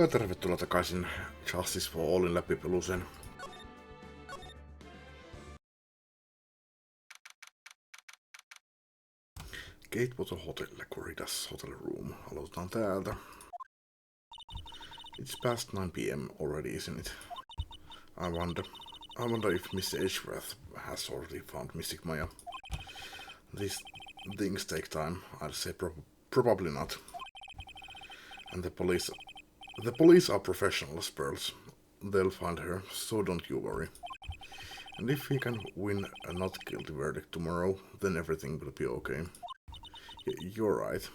Ja tervetuloa takaisin Justice for Allin läpipeluuseen. Gatewater Hotel, Corridas Hotel Room. Aloitetaan täältä. It's past 9 p.m. already, isn't it? I wonder if Mr. Edgeworth has already found Mystic Maya. These things take time. I'd say probably not. And the police are professionals, Pearls. They'll find her, so don't you worry. And if he can win a not guilty verdict tomorrow, then everything will be okay. You're right.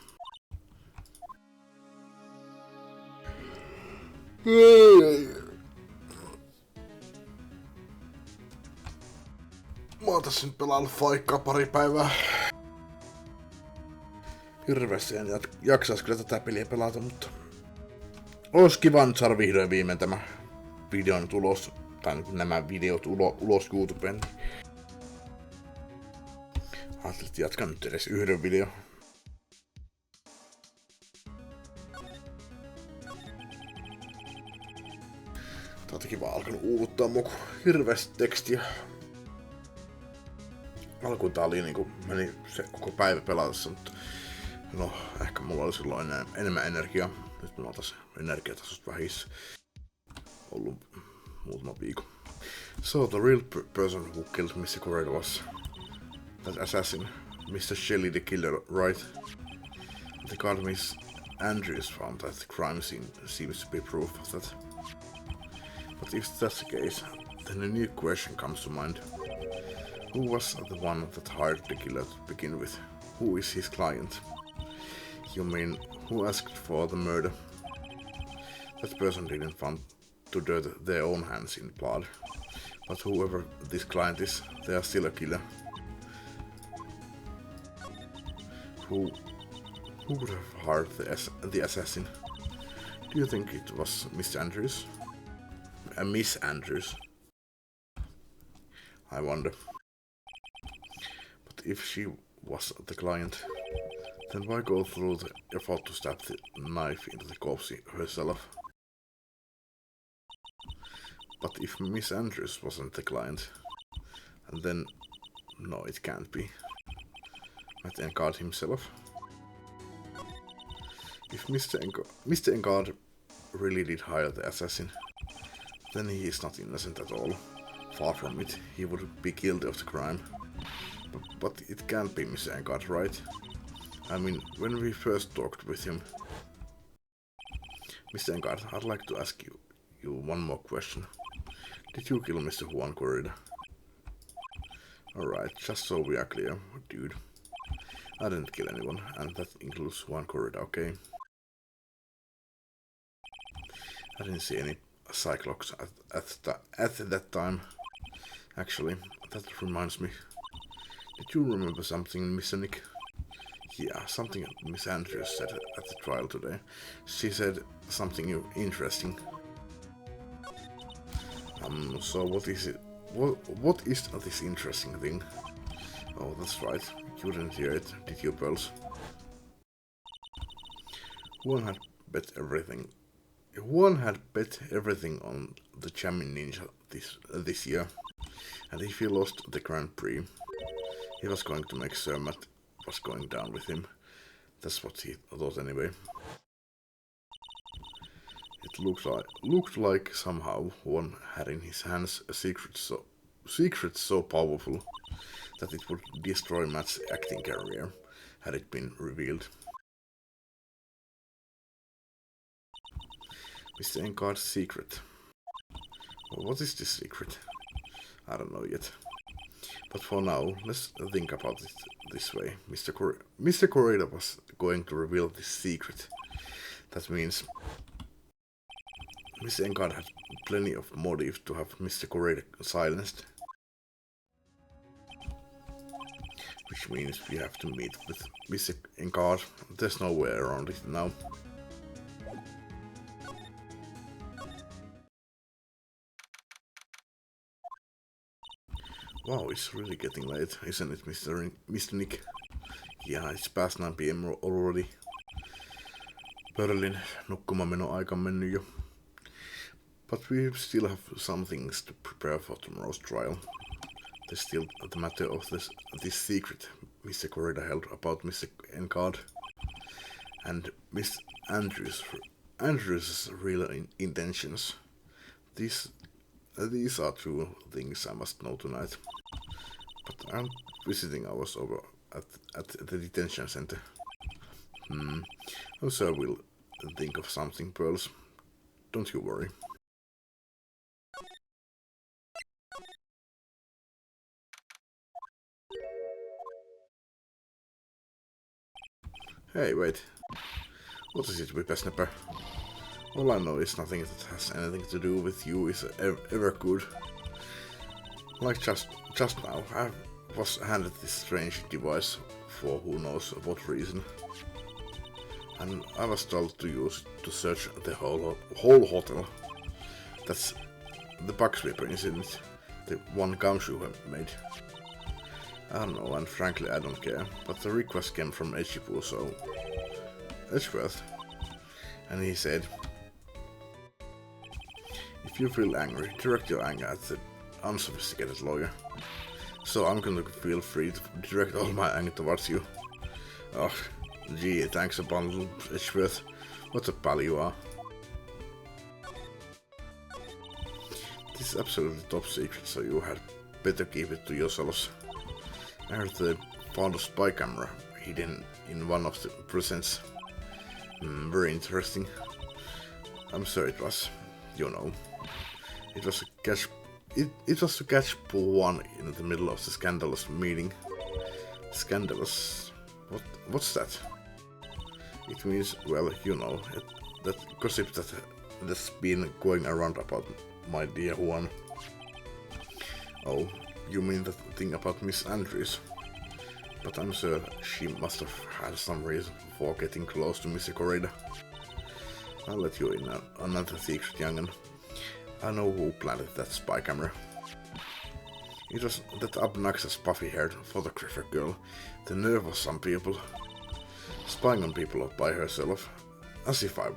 Mä oon tässä nyt pelaillut Faikkaa pari päivää. Hirveästi en jaksais kyllä tätä peliä pelata, mutta ois kiva nyt saada vihdoin viimein tämä video nyt ulos, tai nämä videot ulos YouTubeen. Ajattelin, että jatkan nyt edes yhden video. Tää on kiva alkanut uuvuttaa mua, kun hirveästi tekstiä. Alkuun tää oli niinku, meni se koko päivä pelatessa, mutta no, ehkä mulla oli silloin enemmän energiaa. Nyt mulla on taas energiatasosta vähissä ollut muutama viikko. So the real person who killed Mr. Correa was that assassin, Mr. Shelley the killer, right? The guard Miss Andrews found that the crime scene seems to be proof of that. But if that's the case, then a new question comes to mind. Who was the one that hired the killer to begin with? Who is his client? You mean, who asked for the murder? That person didn't want to dirt their own hands in blood. But whoever this client is, they are still a killer. Who would have hired the assassin? Do you think it was Miss Andrews? Miss Andrews? I wonder. But if she was the client, then why go through the effort to stab the knife into the corpse herself? But if Miss Andrews wasn't the client, then no, it can't be. Matt Engard himself. If Mr. Engard really did hire the assassin, then he is not innocent at all. Far from it, he would be guilty of the crime. But it can't be Mr. Engard, right? I mean, when we first talked with him. Mr. Engard, I'd like to ask you one more question. Did you kill Mr. Juan Corrida? Alright, just so we are clear, dude. I didn't kill anyone, and that includes Juan Corrida, okay? I didn't see any Cyclops at that time. Actually, that reminds me. Did you remember something, Mr. Nick? Yeah, something Miss Andrews said at the trial today. She said something interesting. So what is it? What is this interesting thing? Oh, that's right. You didn't hear it, did you, Pearls? One had bet everything on the Champion Ninja this year, and if he lost the Grand Prix, he was going to make sure Matt was going down with him. That's what he thought anyway. It looked like somehow one had in his hands a secret so powerful that it would destroy Matt's acting career had it been revealed. Mr. Engard's secret. Well, what is this secret? I don't know yet. But for now, let's think about it this way. Mr. Correa was going to reveal this secret. That means Mr. Engard had plenty of motive to have Mr. Correa silenced. Which means we have to meet with Mr. Engard. There's no way around it now. Wow, it's really getting late, isn't it, Mr. Nick? Yeah, it's past 9 p.m. already. Berlin nukkumaan aika mennyt jo. But we still have some things to prepare for tomorrow's trial. There's still the matter of this secret Mr. Corrida held about Mr. Encard and Miss Andrews' real intentions. These are two things I must know tonight. But I'm visiting hours over at the detention center. I'm sure we'll think of something, Pearls. Don't you worry. Hey, wait. What is it, Whippersnapper? All I know is nothing that has anything to do with you is ever good. Like just now, I was handed this strange device for who knows what reason. And I was told to use it to search the whole hotel. That's the bug sweeper incident, the one Gumshoe made. I don't know, and frankly I don't care, but the request came from Edgeworth, so... Edgeworth. And he said, if you feel angry, direct your anger at the unsophisticated lawyer. So I'm gonna feel free to direct all my anger towards you. Oh, gee, thanks a bundle, Edgeworth. What a pal you are. This is absolutely top secret, so you had better keep it to yourselves. I heard they found a spy camera hidden in one of the prisons. Very interesting. I'm sure it was, you know. It was to catch poor one in the middle of the scandalous meeting. Scandalous? What's that? It means, well, you know, that gossip that's been going around about my dear Juan. Oh, you mean that thing about Miss Andrews? But I'm sure she must have had some reason for getting close to Mr. Corrida. I'll let you in another secret, young'un. I know who planted that spy camera. It was that obnoxious puffy-haired photographer girl. The nerve of some people. Spying on people up by herself. As if I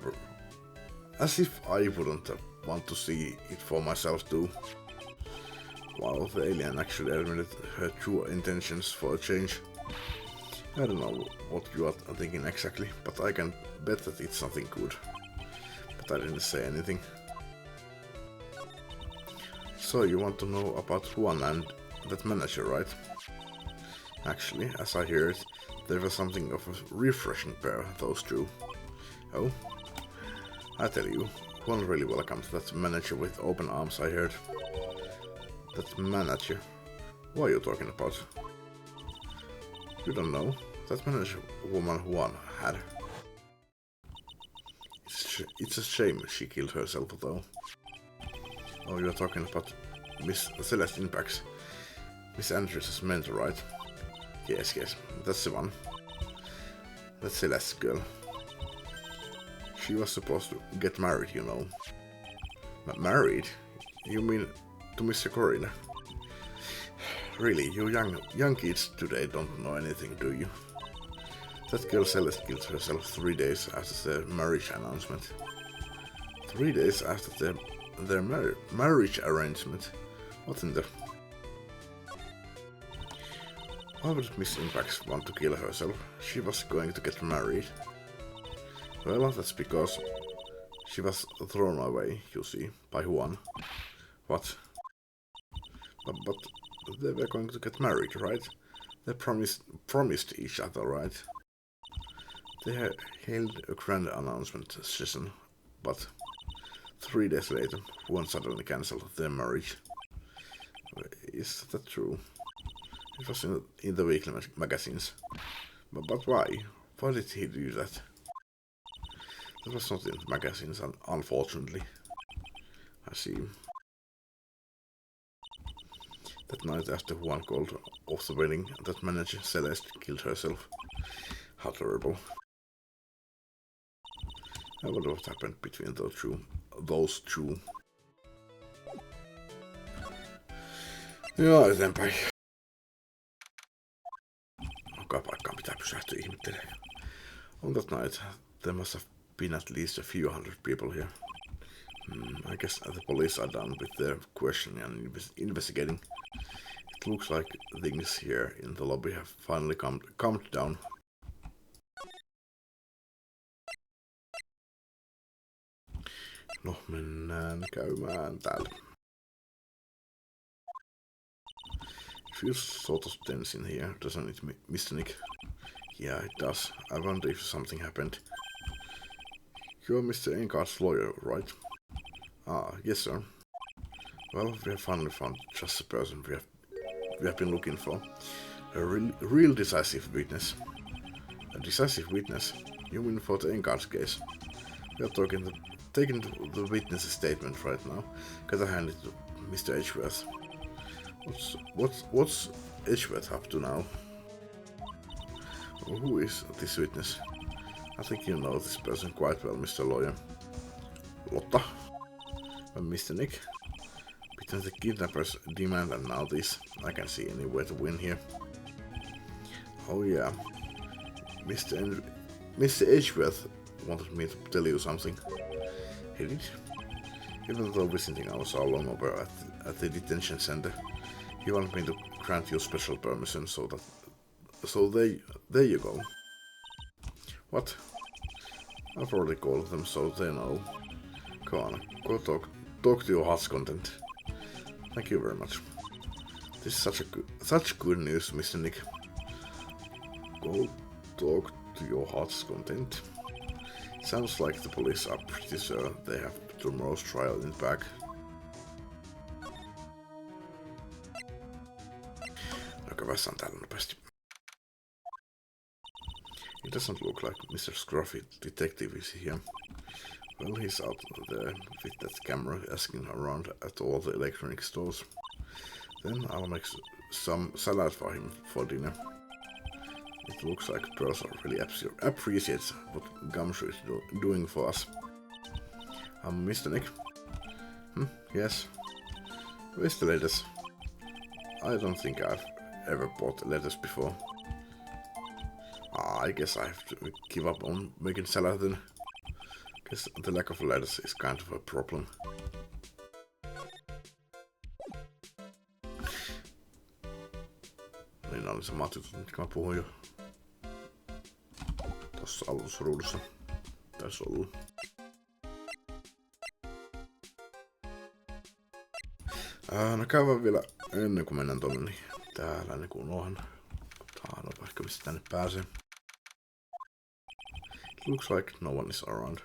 wouldn't want to see it for myself too. Wow, the alien actually admitted her true intentions for a change. I don't know what you are thinking exactly, but I can bet that it's something good. But I didn't say anything. So you want to know about Juan and that manager, right? Actually, as I hear it, there was something of a refreshing pair, those two. Oh? I tell you, Juan really welcomed that manager with open arms, I heard. That manager? What are you talking about? You don't know? That manager woman Juan had. It's a shame she killed herself though. Oh, you're talking about Miss Celeste Impacts. Miss Andrews' mentor, right? Yes, that's the one. That's Celeste's girl. She was supposed to get married, you know. Married? You mean to Mr. Corrida? Really, you young kids today don't know anything, do you? That girl Celeste killed herself 3 days after their marriage announcement. 3 days after their marriage arrangement? What in the... Why would Miss Impax want to kill herself? She was going to get married. Well, that's because she was thrown away, you see, by Juan. What? But they were going to get married, right? They promised each other, right? They held a grand announcement session, but 3 days later, Juan suddenly cancelled their marriage. Is that true? It was in the weekly magazines. But why? Why did he do that? That was not in the magazines, unfortunately. I see. That night after Juan called off the wedding, that manager Celeste killed herself. How terrible. I wonder what happened between those two. Joo, eteenpäin. Joka paikkaan pitää pysähtyä ihmettelemään. On that night, there must have been at least a few hundred people here. I guess the police are done with their questioning and investigating. It looks like things here in the lobby have finally calmed down. No, mennään käymään täällä. It feels sort of tense in here, doesn't it, Mr. Nick? Yeah, it does. I wonder if something happened. You're Mr. Engart's lawyer, right? Ah, yes, sir. Well, we have finally found just the person we have been looking for. A real decisive witness. A decisive witness? You mean for the Engart's case? We are taking the witness's statement right now. Gotta hand it to Mr. Edgeworth. What's Edgeworth up to now? Who is this witness? I think you know this person quite well, Mr. Lawyer. Lotta? Mr. Nick? Between the kidnapper's demand and now this, I can see any way to win here. Oh yeah. Mr. Edgeworth wanted me to tell you something. He did? Even though visiting hours are long over at the detention center, he wanted me to grant you special permission so there you go. What? I've already called them so they know. Come on, go talk to your heart's content. Thank you very much. This is such good news, Mr. Nick. Go talk to your heart's content. Sounds like the police are pretty sure they have tomorrow's trial in the bag. Joka vessaan täällä nopeasti. It doesn't look like Mr. Scruffy detective is here. Well, he's out there with that camera asking around at all the electronic stores. Then I'll make some salad for him for dinner. It looks like Person really appreciates what Gumshoe is doing for us. Mr. Nick? Yes? Where's the lettuce? I don't think I've ever bought lettuce before. I guess I have to give up on making salad then. Guess the lack of lettuce is kind of a problem. Niin oli samat jutut, mitkä mä puhuin jo. Tossa alusruudussa taisi olla. No käydään vielä ennen kuin mennään tonne, niin täällä niin kuin onhan. No ehkä mistä tänne pääsee. It looks like no one is around.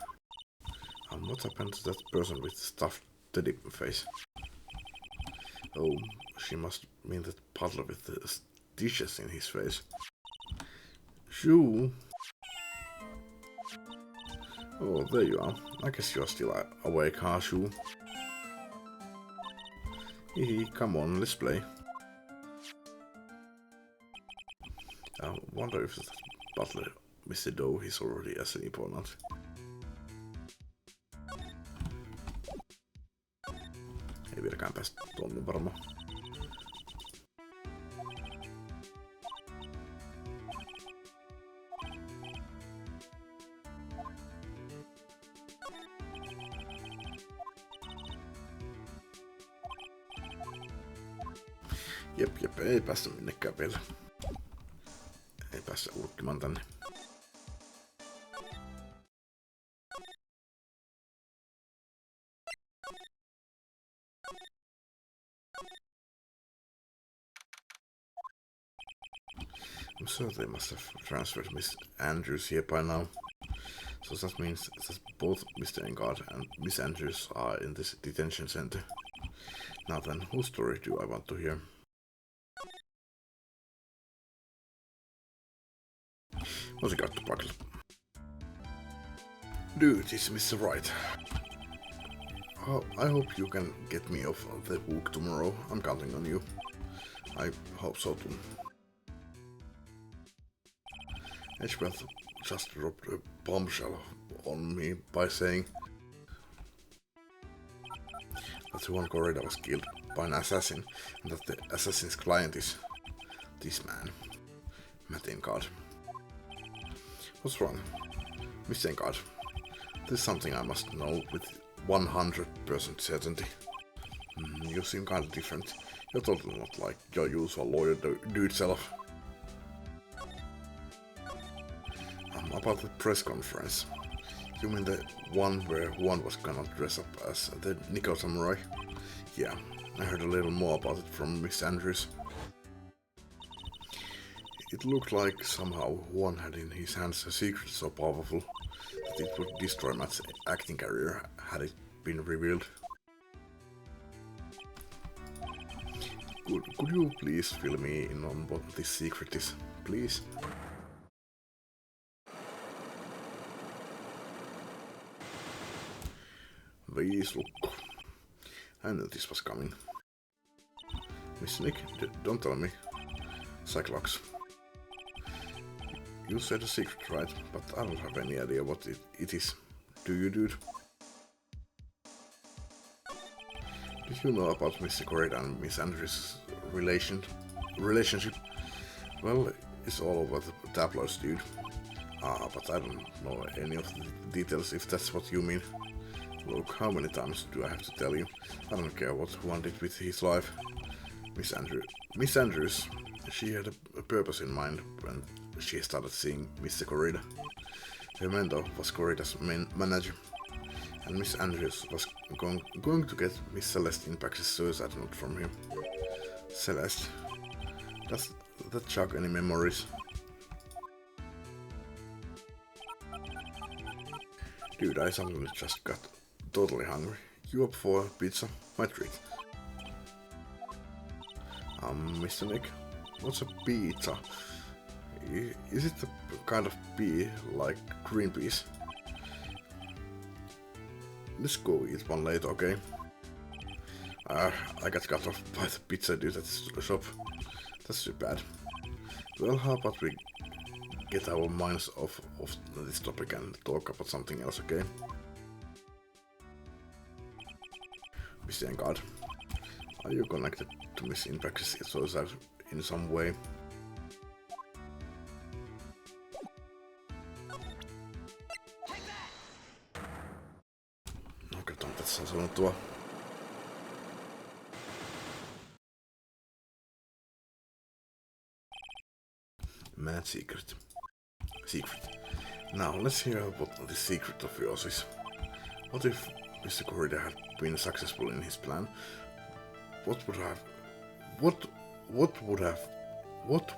What happened to that person with the stuffed teddy face? Oh, she must mean that puddler with the stitches in his face. Shoo! Oh, there you are. I guess you're still awake, huh, Shoo? Hee, come on, let's play. I wonder if that butler, Mr. Doe, is already asleep or not. Ei vieläkään päästä tuonne varmaan. Jep, ei päästä minnekään vielä. Ei päästä urkkimaan tänne. I'm sure they must have transferred Miss Andrews here by now. So that means that both Mr. Engard and Miss Andrews are in this detention center. Now then, whose story do I want to hear? Musiikattu paikalla. Dude, it's Mr. Wright. I hope you can get me off the hook tomorrow. I'm counting on you. I hope so too. Edgeworth just dropped a bombshell on me by saying that one corridor was killed by an assassin and that the assassin's client is this man, Matt Engard. What's wrong? Miss Engard, There's something I must know with 100% certainty. You seem kind of different. You're totally not like your usual lawyer dude self. About the press conference. You mean the one where one was gonna dress up as the Nico Samurai? Yeah, I heard a little more about it from Miss Andrews. It looked like somehow one had in his hands a secret so powerful that it would destroy Matt's acting career had it been revealed. Could you please fill me in on what this secret is, please? Viislukko. I knew this was coming. Miss Nick, don't tell me. Cyclops. You said a secret, right? But I don't have any idea what it is. Do you, dude? Did you know about Mr. Correa and Miss Andrews' relationship? Well, it's all over the tabloids, dude. But I don't know any of the details, if that's what you mean. Look, how many times do I have to tell you? I don't care what one did with his life. Miss Andrews, she had a purpose in mind when she started seeing Mr. Correa. Her mentor was Correa's main manager, and Miss Andrews was going to get Miss Celeste Impact's suicide note from him. Celeste, does that jog any memories? Dude, I suddenly just got totally hungry. You up for pizza? My treat. Mr. Nick, what's a pizza? Is it the kind of pea like green peas? Let's go eat one later, okay? I got cut off by the pizza dude at the shop. That's too bad. Well, how about we get our minds off of this topic and talk about something else, okay? Mr. Engard, are you connected to Miss Impact's suicide in some way? No, katsotaan tässä sanottua. Mad secret. Now let's hear what the secret of yours is. What if Mr. Correa had been successful in his plan? What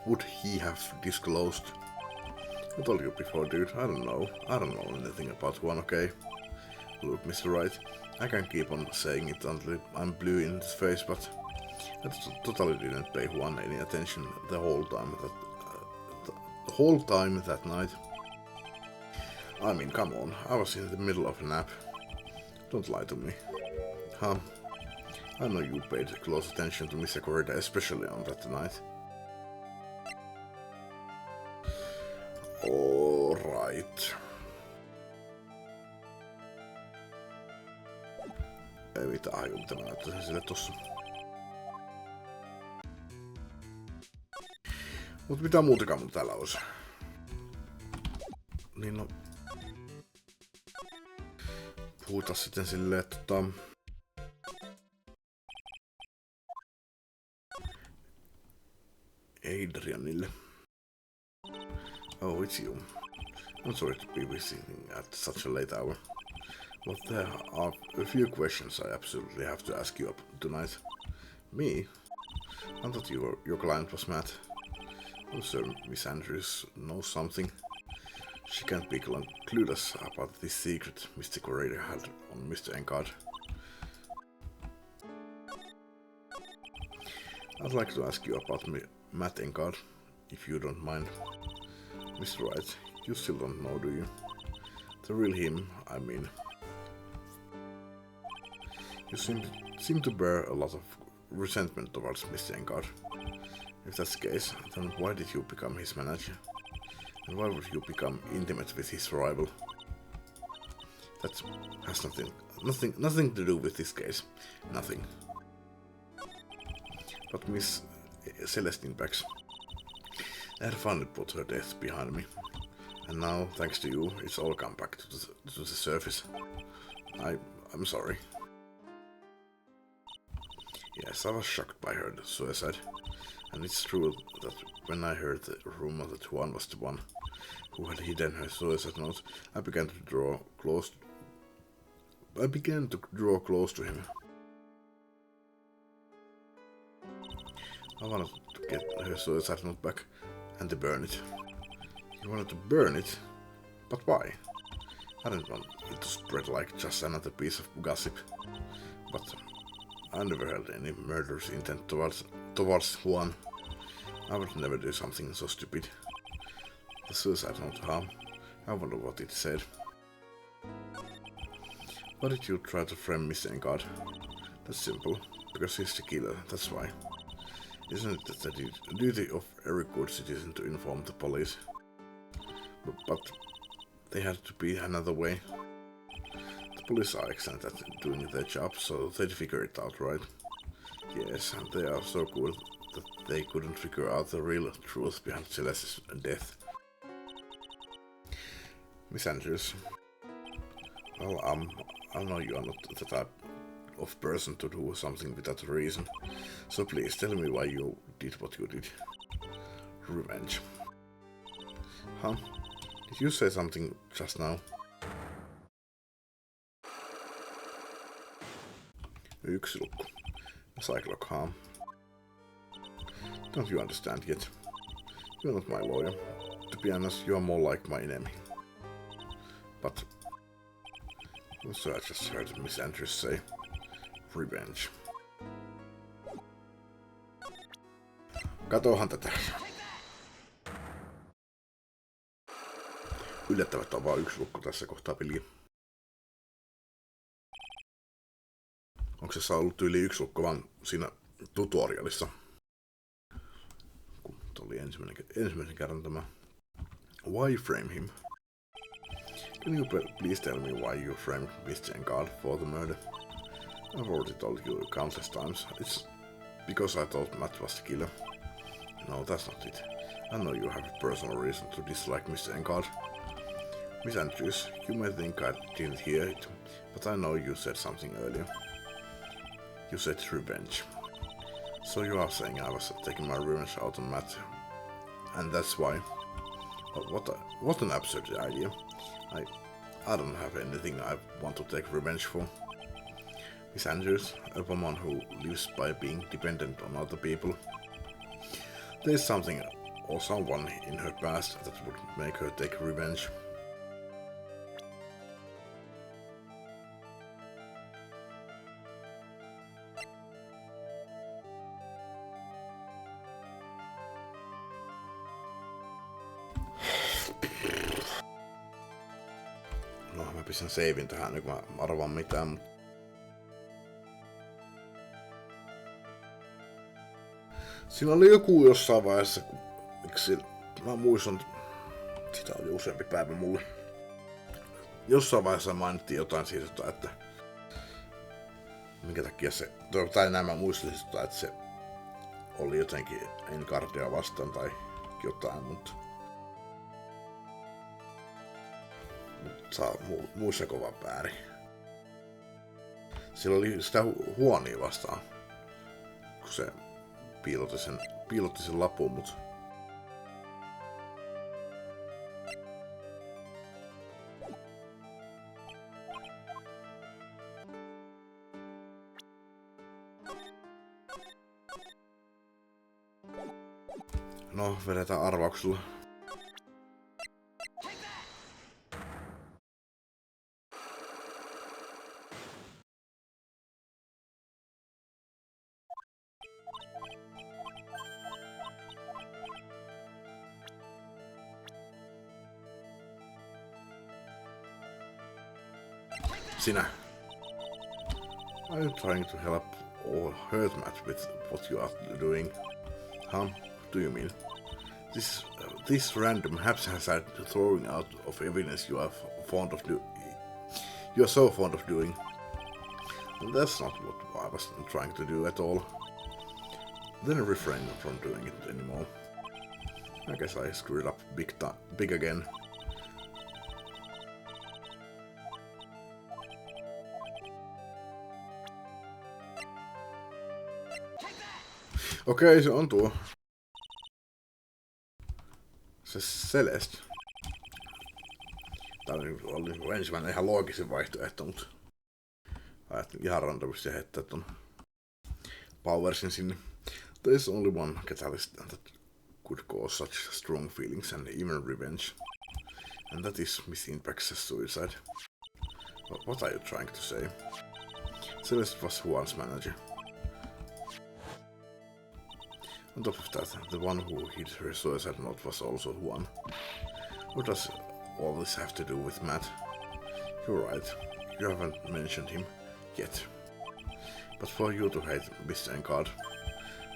would he have disclosed? I told you before, dude. I don't know anything about one, okay? Look, Mr. Wright, I can keep on saying it until I'm blue in the face, but I totally didn't pay one any attention the whole time that night. I mean, come on, I was in the middle of a nap. Don't lie to me. I know you paid close attention to Mr. Correa, especially on that night. Alright. Ei mitään hajua, mitä mä näyttäisin sille tossa. Mut mitä muutakaan mun täällä olisi? Niin no... Puhutaan sitten silleen, että Adrianille. Oh, it's you. I'm sorry to be visiting at such a late hour, but there are a few questions I absolutely have to ask you tonight. Me? I thought your client was mad. I'm sure Miss Andrews knows something. She can't be clueless about this secret Mr. Correa had on Mr. Engard. I'd like to ask you about Matt Engard, if you don't mind. Mr. Wright, you still don't know, do you? The real him, I mean. You seem to bear a lot of resentment towards Mr. Engard. If that's the case, then why did you become his manager? And why would you become intimate with his rival? That has nothing to do with this case. Nothing. But Miss Celeste Impact, I had finally put her death behind me, And now, thanks to you, it's all come back to the surface. I'm sorry. Yes, I was shocked by her suicide. And it's true that when I heard the rumor that Juan was the one who had hidden her suicide note, I began to draw close to him. I wanted to get her suicide note back and to burn it. He wanted to burn it? But why? I didn't want it to spread like just another piece of gossip. But I never had any murderous intent towards Juan. I would never do something so stupid. The suicide note, huh? I wonder what it said. Why did you try to frame Mr. God? That's simple. Because he's the killer, that's why. Isn't it the duty of every good citizen to inform the police? But they had to be another way. The police are excellent at doing their job, so they'd figure it out, right? Yes, and they are so good that they couldn't figure out the real truth behind Celeste's death. Miss Andrews. Well, I know you are not the type of person to do something without a reason, so please tell me why you did what you did. Revenge. Huh? Did you say something just now? Yksi lukko. Psychologue, huh? Don't you understand yet? You're not my lawyer. To be honest, you are more like my enemy. But also I just heard Miss Andrews say revenge. Katohan tätä. Yllättävät on vaan yksi lukko tässä kohtaa peliä. Onko se ollut yli yksi lukko vaan siinä tutorialissa? Kun oli ensimmäisen kerran tämä. Why frame him? Can you please tell me why you framed Mr. God for the murder? I've already told you countless times. It's because I thought Matt was the killer. No, that's not it. I know you have a personal reason to dislike Mr. God. Miss Andrews, you may think I didn't hear it, but I know you said something earlier. You said revenge. So you are saying I was taking my revenge out on Matt, and that's why. What an absurd idea. I don't have anything I want to take revenge for. Miss Andrews, a woman who lives by being dependent on other people. There's something or someone in her past that would make her take revenge. No, mä pistän savein tähän nyt, kun mä arvaan mitään. Siinä oli joku jossain vaiheessa, miksi mä muistan, sitä oli useampi päivä mulle. Jossain vaiheessa mainittiin jotain siitä, että minkä takia se, tai nämä muistelin sitä, että se oli jotenkin Encardia vastaan tai jotain, mutta saa muistako vaan väärin. Sillä oli sitä huonia vastaan, kun se piilotti sen lapun, mut no, vedetään arvauksella. Sinä. Are you trying to help or hurt Matt with what you are doing? Huh? What do you mean? This random haphazard throwing out of evidence you are so fond of doing. And that's not what I was trying to do at all. Then refrain from doing it anymore. I guess I screwed up big again. Okei, se on tuo. Se Celeste. Tää oli ensimmäinen ihan loogisin vaihtoehto, mutta ajattelin ihan randomisti heittää ton Powersin sinne. There's only one catalyst that could cause such strong feelings and even revenge. And that is Miss Impact's suicide. What are you trying to say? Celeste was Juan's manager. On top of that, the one who hid her suicide note was also Juan. What does all this have to do with Matt? You're right, you haven't mentioned him yet. But for you to hate Miss Encard,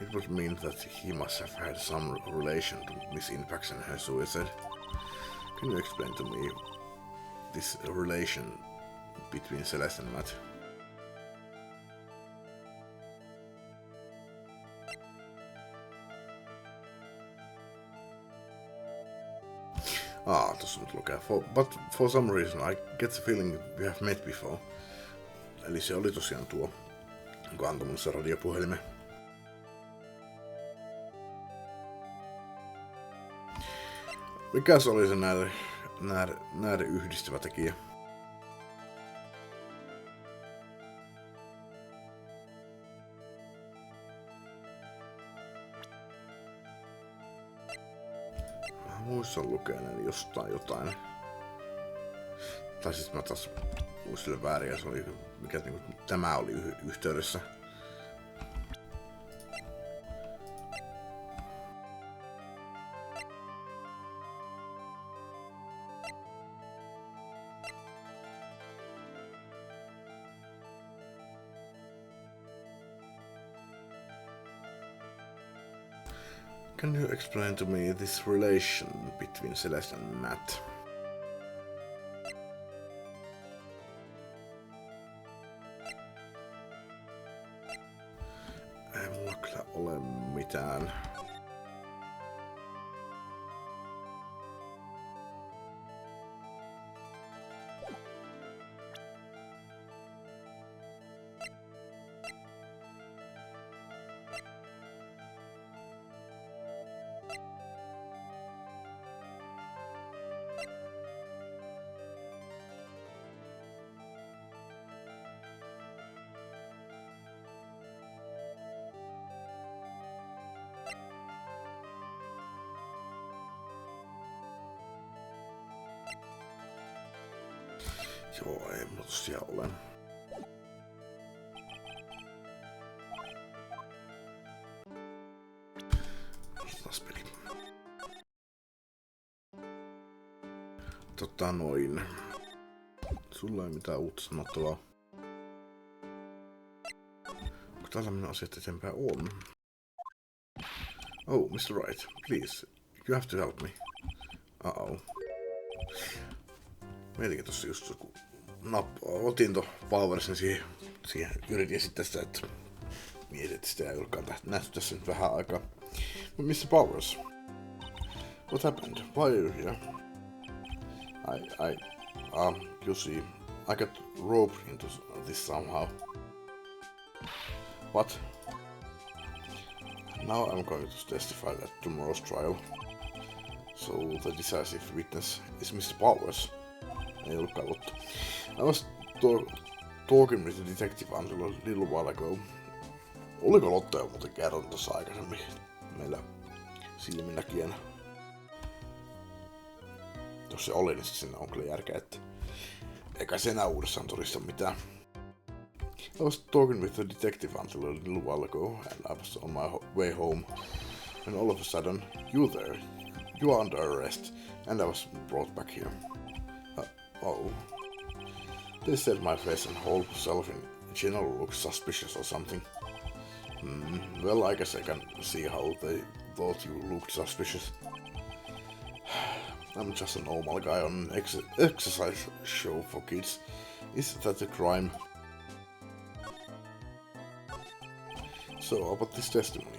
it would mean that he must have had some relation to Miss Impact and her suicide. Can you explain to me this relation between Celeste and Matt? Tossa nyt lukee. But for some reason I get the feeling we have met before. Eli se oli tosiaan tuo, joka antoi mun se radiopuhelimen. Mikä se oli se näiden yhdistävä tekijä? Mä muistan lukeneen jostain jotain. Tai siis mä taas muistelen väärin ja se oli, mikä niinku, tämä oli yhteydessä. Can you explain to me this relation between Celeste and Matt? Ei mulla kyllä ole mitään. Joo, ei mulla tosiaan ole. Taas peli. Noin. Sulla ei mitään uutta sanottavaa. Onko tällainen asiat eteenpäin on? Oh, Mr. Wright, please. You have to help me. Uh-oh. Mietinkin tossa just kun otin tuon Powersin siihen yritin sitten sitä, että mietin, että sitä ei olekaan nähty tässä nyt vähän aikaa. But Mr. Powers, what happened? Why are you here? You see, I got roped into this somehow. What? Now I'm going to testify at tomorrow's trial. So the decisive witness is Mr. Powers. Ei ollutkaan Lotto. I was talking with the detective until a little while ago. Oliko Lotto jo muuten kerran tuossa aikaisemmin meillä silminnäkijänä? Jos se oli, niin siinä on kyllä järkeä, että eikä se enää uudessaan todista mitään. I was talking with the detective until a little while ago, and I was on my way home. And all of a sudden, you there. You are under arrest, and I was brought back here. Oh. They said my face and whole self in general looks suspicious or something. Well, I guess I can see how they thought you looked suspicious. I'm just a normal guy on an exercise show for kids. Is that a crime? So, about this testimony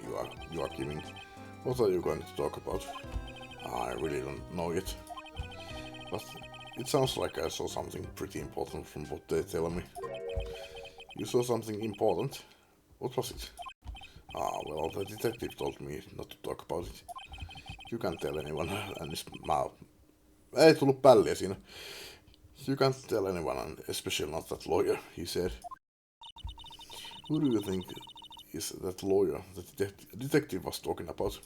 you are giving, what are you going to talk about? I really don't know yet. But it sounds like I saw something pretty important from what they tell me. You saw something important? What was it? Ah, well, the detective told me not to talk about it. You can't tell anyone, and his mouth. Ei tullut pälliä siinä. You can't tell anyone, and especially not that lawyer, he said. Who do you think is that lawyer the detective was talking about?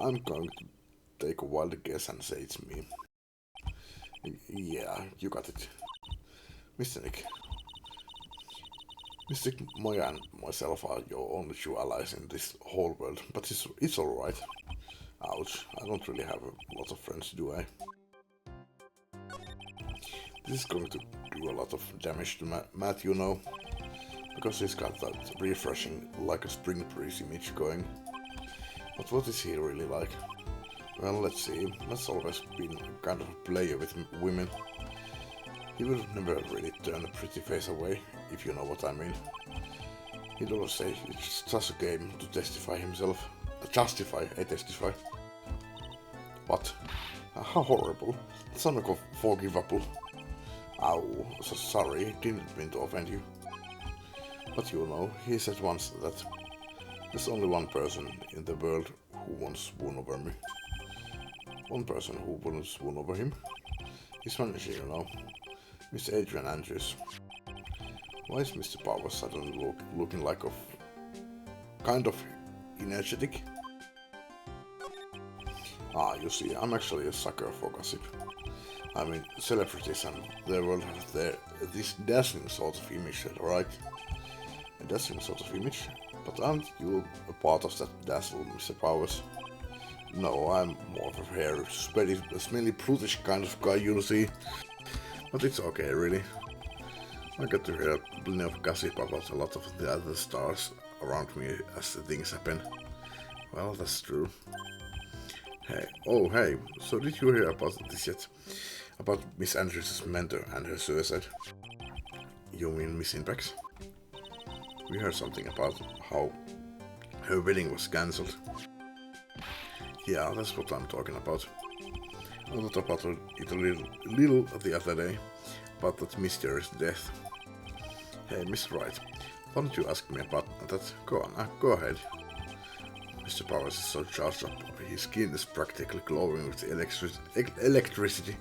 I'm going to take a wild guess and say it's me. Yeah, you got it. Mr. Nick. Mr. Moya and myself are your only true allies in this whole world, but it's alright. Ouch, I don't really have a lot of friends, do I? This is going to do a lot of damage to Matt, you know, because he's got that refreshing, like a spring breeze image going. But what is he really like? Well, let's see. Matt's always been kind of a player with women. He will never really turn a pretty face away, if you know what I mean. He'd always say it's just a game to testify himself. Justify, I testify. What? How horrible. That's unforgivable. Ow, so sorry, didn't mean to offend you. But you know, he said once that there's only one person in the world who won't swoon over me. One person who wouldn't swoon over him. His manager, you know. Miss Adrian Andrews. Why is Mr. Power suddenly looking like a kind of energetic? Ah, you see, I'm actually a sucker for gossip. I mean, celebrities and their world have this dazzling sort of image, right? A dazzling sort of image? But aren't you a part of that dazzle, Mr. Powers? No, I'm more of a hairy, smelly, brutish kind of guy, you'll see. But it's okay, really. I get to hear plenty of gossip about a lot of the other stars around me as the things happen. Well, that's true. Hey, oh hey, so did you hear about this yet? About Miss Andrews' mentor and her suicide? You mean Miss Inpex? We heard something about how her wedding was cancelled. Yeah, that's what I'm talking about. I thought about it a little the other day, about that mysterious death. Hey, Miss Wright, why don't you ask me about that? Go on, go ahead. Mr. Powers is so charged up, his skin is practically glowing with electricity.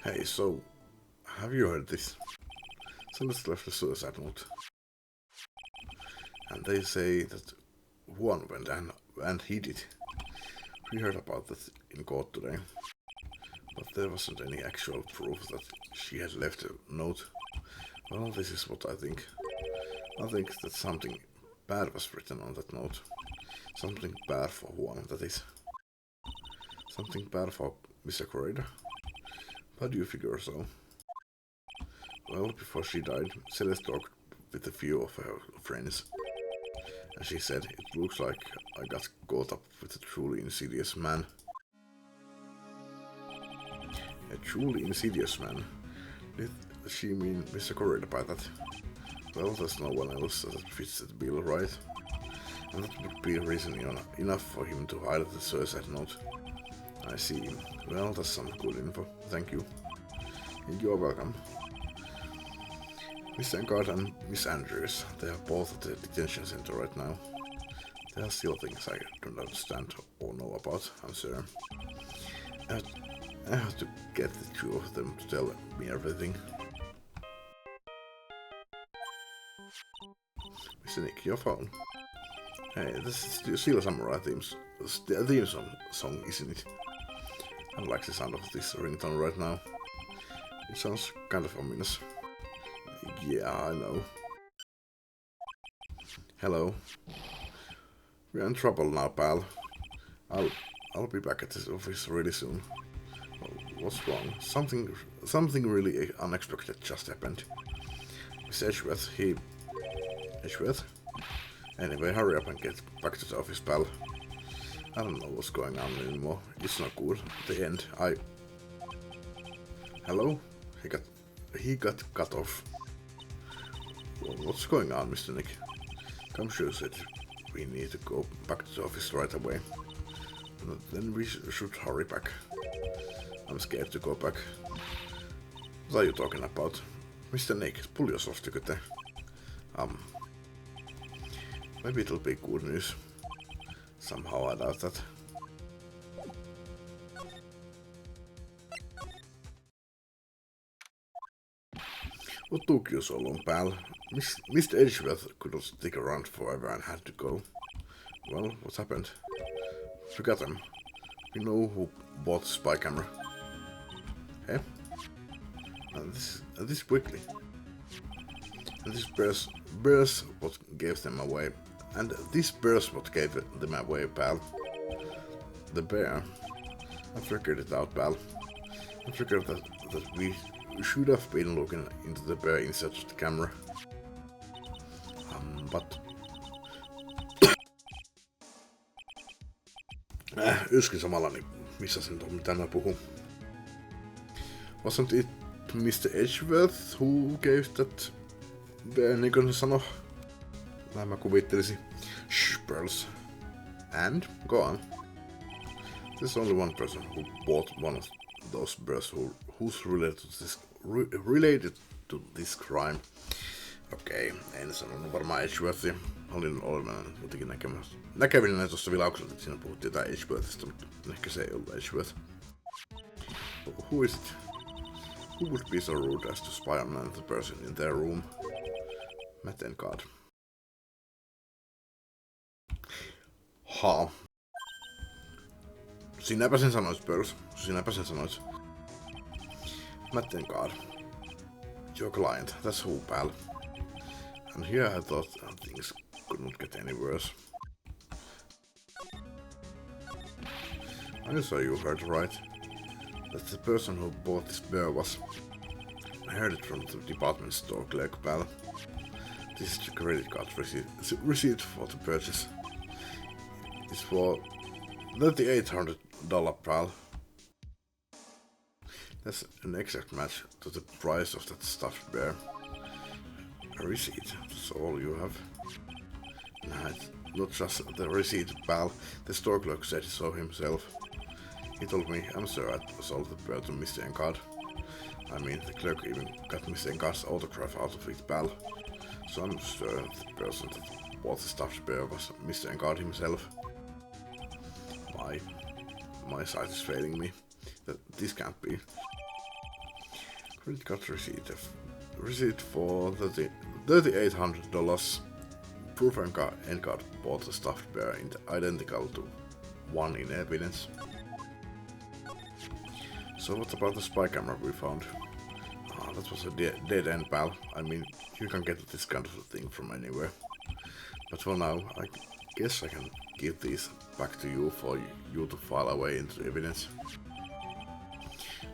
Hey, so, have you heard this? Celeste left a suicide note. And they say that Juan went and hid it. We heard about that in court today. But there wasn't any actual proof that she had left a note. Well, this is what I think. I think that something bad was written on that note. Something bad for Juan, that is. Something bad for Mr. Corrida. How do you figure so? Well, before she died, Celeste talked with a few of her friends. And she said, it looks like I got caught up with a truly insidious man. A truly insidious man? Did she mean Mr. Corrida by that? Well, there's no one else that fits that bill, right? And that would be reason enough for him to hide the suicide note. I see. Well, that's some good info. Thank you. You're welcome. Mr. Engard and Miss Andrews, they are both at the detention center right now. There are still things I don't understand or know about, I'm sure. I have to get the two of them to tell me everything. Mr. Nick, your phone. Hey, this is still a samurai theme song, isn't it? I like the sound of this ringtone right now. It sounds kind of ominous. Yeah, I know. Hello. We're in trouble now, pal. I'll be back at this office really soon. Oh, what's wrong? Something really unexpected just happened. Miss Edgeworth, Edgeworth? Anyway, hurry up and get back to the office, pal. I don't know what's going on anymore. It's not good. At the end, Hello? He got cut off. Well, what's going on, Mr. Nick? Comsure said we need to go back to the office right away. Then we should hurry back. I'm scared to go back. What are you talking about? Mr. Nick, pull yourself together. Maybe it'll be good news. Somehow I doubt that. What took you so long, pal? Mr. Edgeworth couldn't stick around forever and had to go. Well, what's happened? Forgot him. You know who bought the spy camera. Eh? And this quickly. And this bear's what gave them away. And this bear's what gave them away, pal. The bear. I figured it out, pal. I figured that we should have been looking into the bear instead of the camera. But... yskin samalla, niin missä sen tuohon mitä mä puhun. Wasn't it Mr. Edgeworth who gave that bear, niin kuin se sanoi? Näin mä kuvittelisin. Shh, Pearls. And? Go on. There's only one person who bought one of those bears who's related to this crime. Okei, en sanonut varmaan Edgeworthia. Olin jotenkin näkevinä tuossa vilauksella, että siinä puhuttiin jotain Edgeworthista, mutta ehkä se ei ollut Edgeworth. Who is it? Who would be so rude as to spy on another person in their room? Matt and God. Ha. Sinäpä sen sanois, Pearls. Sinäpä sen sanois. Matt and God. Your client, that's who, pal. And here I thought things couldn't get any worse. I saw you heard right. That the person who bought this bear was... I heard it from the department store clerk, pal. This is the credit card receipt for the purchase. It's for $3,800, pal. That's an exact match to the price of that stuffed bear. A receipt, that's all you have. Nah, it's not just the receipt, pal. The store clerk said so himself. He told me, I'm sure I sold the bear to Mr. Encard. I mean, the clerk even got Mr. Encard's autograph out of it, pal. So I'm sure the person that bought the stuffed bear was Mr. Encard himself. My sight is failing me. This can't be. Credit card receipt. Receipt for $3,800. Proof Encard bought the stuffed bear identical to one in evidence. So what about the spy camera we found? That was a dead end, pal. I mean, you can get this kind of thing from anywhere. But for now, I guess I can give these back to you for you to file away into evidence.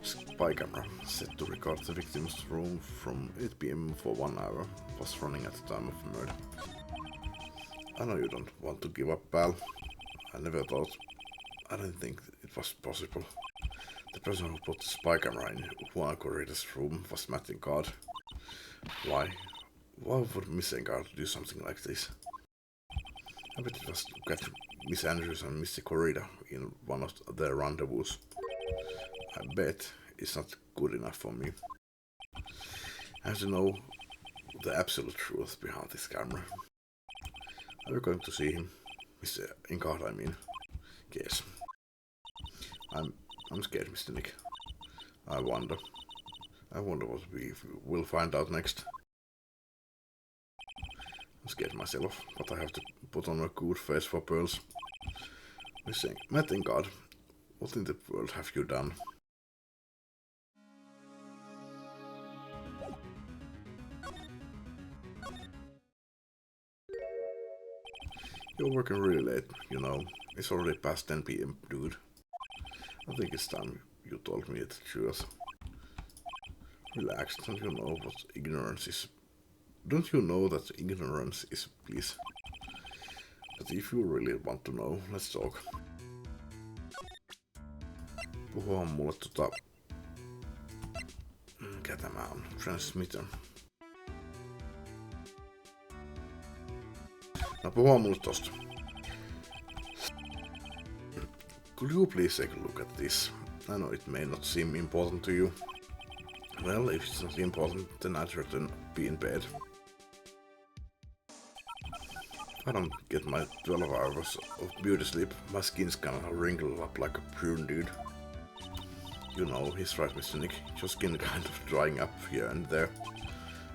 Spy camera, set to record the victim's room from 8 PM for 1 hour, was running at the time of murder. I know you don't want to give up, pal. I never thought. I didn't think it was possible. The person who put the spy camera in Juan Corrida's room was Matt Encard. Why? Why would Miss Encard do something like this? I bet it was to catch Miss Andrews and Mr. Corrida in one of their rendezvous. I bet it's not good enough for me. I have to know the absolute truth behind this camera. Are you going to see him? Mr. Encard, I mean. Yes. I'm scared, Mr. Nick. I wonder what we will find out next. I'm scared myself, but I have to put on a good face for Pearls. Mr. Matt Encard, what in the world have you done? You're working really late, you know. It's already past 10 PM, dude. I think it's time you told me the truth. Relax, don't you know what ignorance is? Don't you know that ignorance is bliss? But if you really want to know, let's talk. Puhuhan mulle mikä tämä on? Transmitter. No puhuhan mulle tosta. Could you please take a look at this? I know it may not seem important to you. Well, if it's not important, then I'd rather be in bed. If I don't get my 12 hours of beauty sleep, my skin's gonna wrinkle up like a prune, dude. You know, he's right, Mr. Nick. Your skin kind of drying up here and there.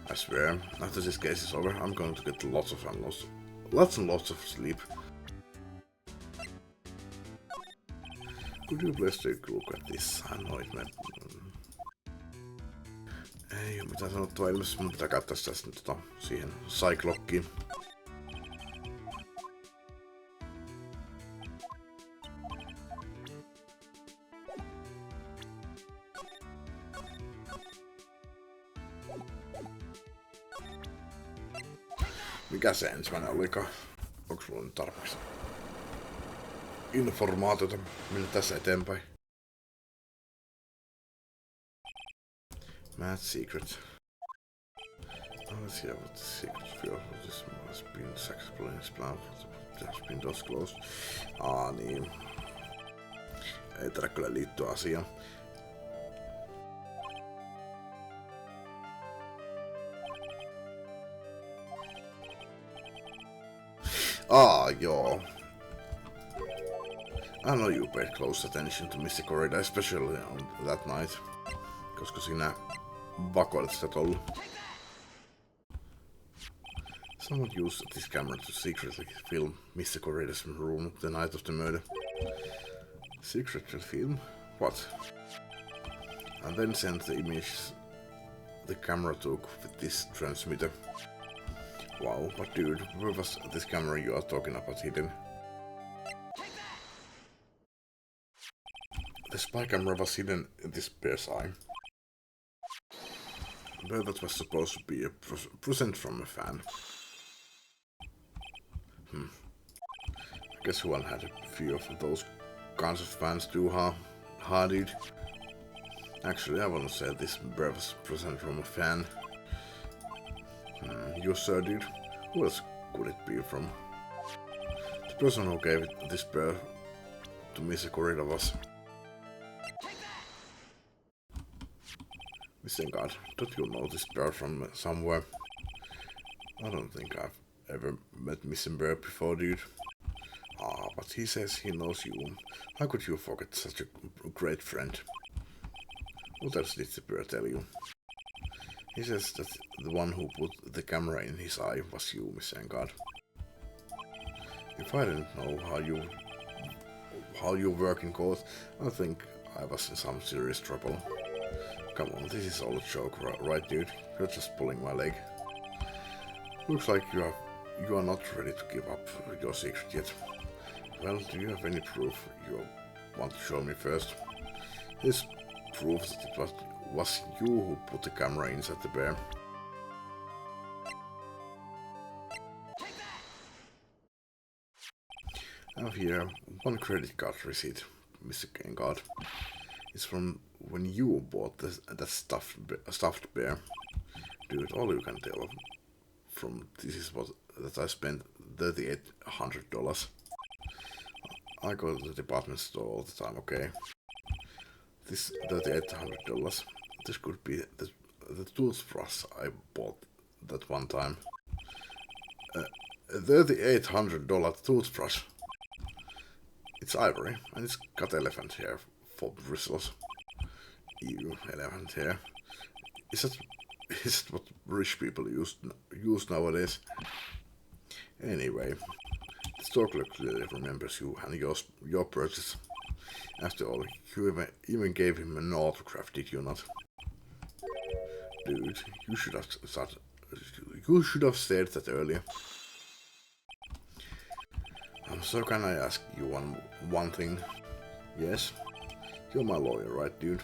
I swear, after this case is over, I'm going to get lots and lots of sleep. Could you please take a look at this? I know it meant... Ei oo mitään sanottua ilmeisesti, mun pitää katsoa tästä siihen Cyclockiin. Mikä se ensimmäinen olikaan? Onko sulla nyt tarpeeksi informaatiota mennä tässä eteenpäin? Mad secret. Let's see what the secret feel of this has been successfully explained. It has been disclosed. Niin. Ei tarvitse kyllä liittyä asiaan. Joo. I know you paid close attention to Mr. Corrida, especially on that night. Koska sinä vakoilet sitä tollu. Someone used this camera to secretly film Mr. Corrida's room the night of the murder. Secretly film? What? And then sent the images the camera took with this transmitter. Wow, but dude, where was this camera you are talking about hidden? The spy camera was hidden in this bear's eye. But that was supposed to be a present from a fan. I guess one had a few of those kinds of fans too, huh, dude? Actually, I wouldn't say this bear was a present from a fan. You sir, dude? Who else could it be from? The person who gave this bear to Mr. Corrida was... Mr. God, don't you know this bear from somewhere? I don't think I've ever met Mr. Bear before, dude. But he says he knows you. How could you forget such a great friend? What else did the bear tell you? He says that the one who put the camera in his eye was you, Mr. God. If I didn't know how you work in court, I think I was in some serious trouble. Come on, this is all a joke, right, dude? You're just pulling my leg. Looks like you are not ready to give up your secret yet. Well, do you have any proof you want to show me first? This proves that it was you who put the camera inside the bear. I have here one credit card receipt, Mr. Kangard. It's from when you bought that stuffed bear. Dude, all you can tell from this is that I spent $3,800. I go to the department store all the time, okay? This $3,800. This could be the toothbrush I bought that one time. $3,800 toothbrush. It's ivory and it's got elephant hair for bristles. Ew, elephant hair. Is that what rich people use nowadays? Anyway, the store clerk clearly remembers you and your purchase. After all, you even gave him an autograph, did you not? Dude, you should have said that earlier. So can I ask you one thing? Yes? You're my lawyer, right, dude?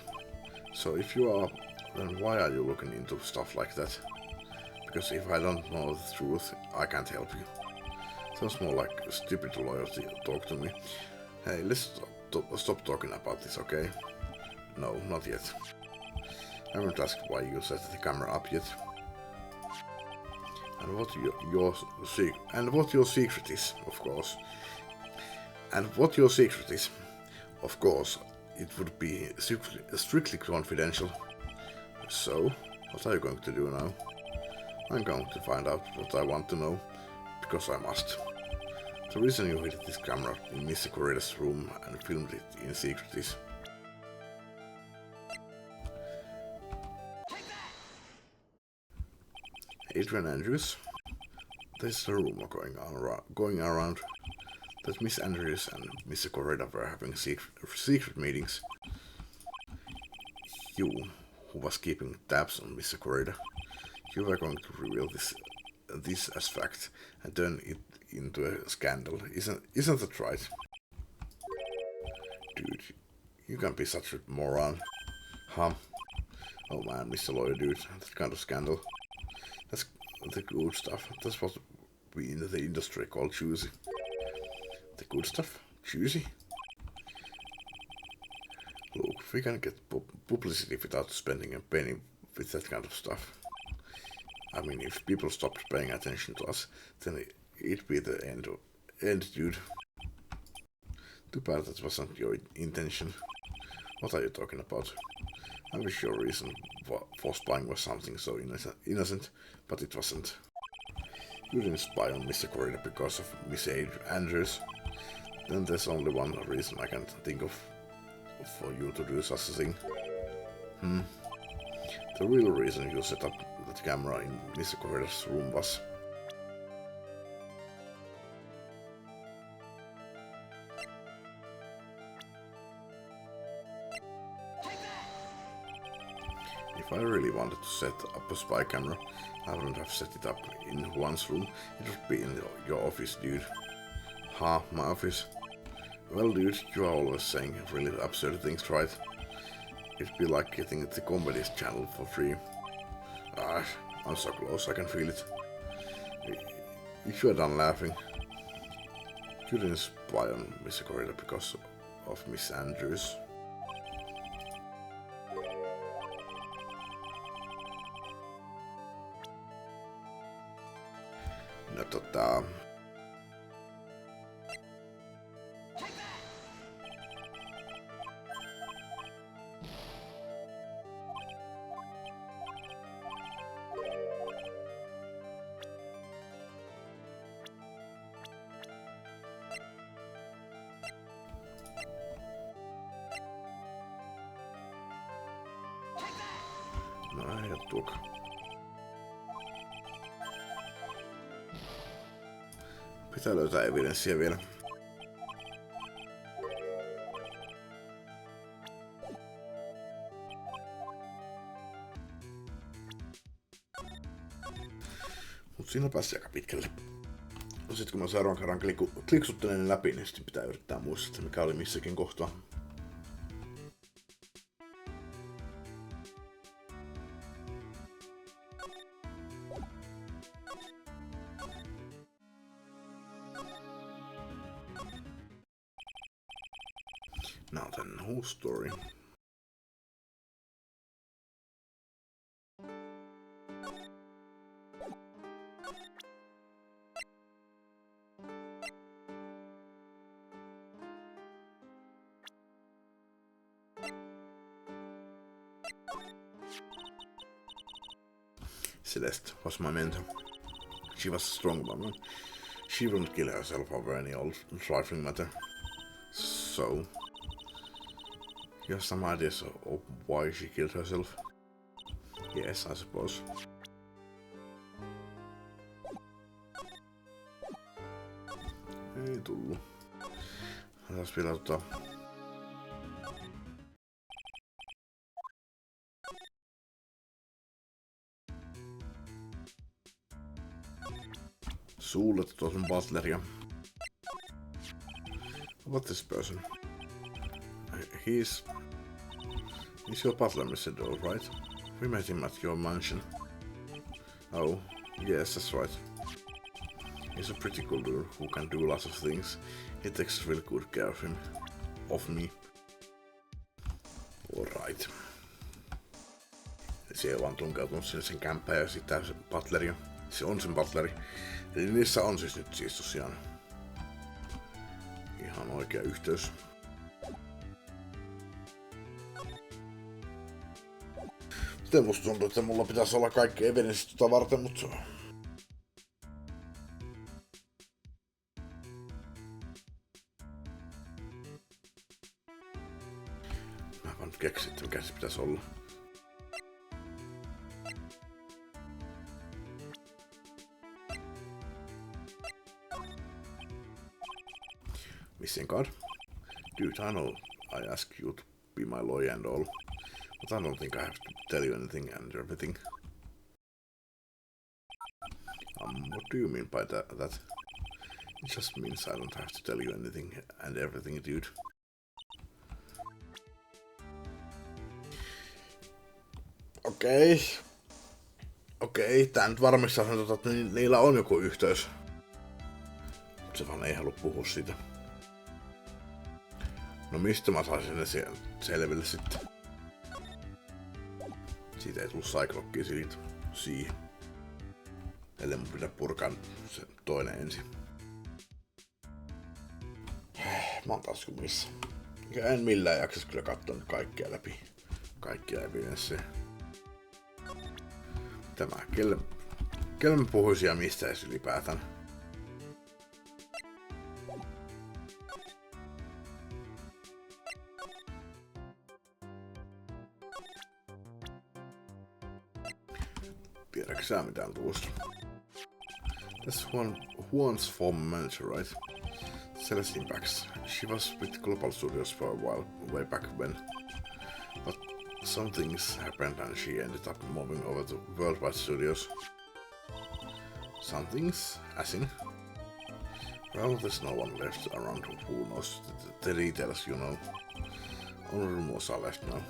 So if you are, then why are you looking into stuff like that? Because if I don't know the truth, I can't help you. Sounds more like a stupid loyalty talk to me. Hey, let's stop talking about this, okay? No, not yet. I haven't asked why you set the camera up yet. And what your secret is, of course. And what your secret is, of course, it would be strictly confidential. So, what are you going to do now? I'm going to find out what I want to know, because I must. The reason you hid this camera in Mr. Corrida's room and filmed it in secret is... Adrian Andrews? There's a rumor going around that Miss Andrews and Mr. Corrida were having secret meetings. You, who was keeping tabs on Mr. Corrida, you were going to reveal this as fact and turn it into a scandal. Isn't that right? Dude, you can't be such a moron. Huh? Oh man, Mr. Lawyer dude, that kind of scandal. That's the good stuff. That's what we in the industry call choosy. The good stuff? Choosy? Look, we can get publicity without spending a penny with that kind of stuff. I mean, if people stopped paying attention to us, then it'd be the end, dude. Too bad that wasn't your intention. What are you talking about? I wish your reason for spying was something so innocent, but it wasn't. You didn't spy on Mr. Corrida because of Miss Andrews. Then there's only one reason I can think of for you to do such a thing. The real reason you set up that camera in Mr. Corrida's room was... If I really wanted to set up a spy camera, I wouldn't have set it up in Juan's room. It would be in your office, dude. Ha, my office. Well, dude, you are always saying really absurd things, right? It'd be like getting the Comedies channel for free. Ah, I'm so close, I can feel it. If you are done laughing, you didn't spy on Mr. Corrida because of Miss Andrews. No, no, ei oo tuokaan. Pitää löytää evidenssiä vielä. Mut siinä pääsi aika pitkälle. No sit kun mä seuraavan kerran kliksuttelen ne läpi, niin sitten pitää yrittää muistaa, että mikä oli missäkin kohtaa. Now then, whole story. Celeste was my mentor. She was a strong woman. She wouldn't kill herself over any old trifling matter. So, you have some ideas of why she killed herself? Yes, I suppose. Ei tullu. Taas vielä suulet tuossa on butleria. What this person? He's your butler, Mr. Doe, right? We met him at your mansion. Oh, yes, that's right. He's a pretty cool dude who can do lots of things. He takes really good care of me. Alright. Se on tunkeutunut sinne sen kämppään ja sitten se butleri. Se on sen butleri. Eli niissä on siis nyt tosiaan ihan oikea yhteys. Sitten musta tuntuu, että mulla pitäisi olla kaikki evidenssit varten, mutta... keksi, että mikä se pitäisi olla. Missing card. Dude, I know I asked you to be my lawyer and all, but I don't think I have to tell you anything and everything. What do you mean by that? It just means I don't have to tell you anything and everything, dude. Okei, tää nyt varmistaa sen, että niillä on joku yhteys. Mut se vaan ei halua puhua siitä. No mistä mä saisin ne selville sitten? Siitä ei tullut Cyclokkia siihen. Ellei mun pitää purkaa se toinen ensin. Mä oon taas kumissa. En millään jaksas kyllä katsoa nyt kaikkia läpi. Kaikkia evidenssejä. Tämä, kelle mä puhuisin ja mistä edes ylipäätään? Tiedätkö sä mitään tuosta? That's Juan's former manager, right? Celestine Bax. She was with Global Studios for a while, way back when. But some things happened and she ended up moving over to Worldwide Studios. Some things? As in? Well, there's no one left around who knows the details, you know. Only rumors are left now.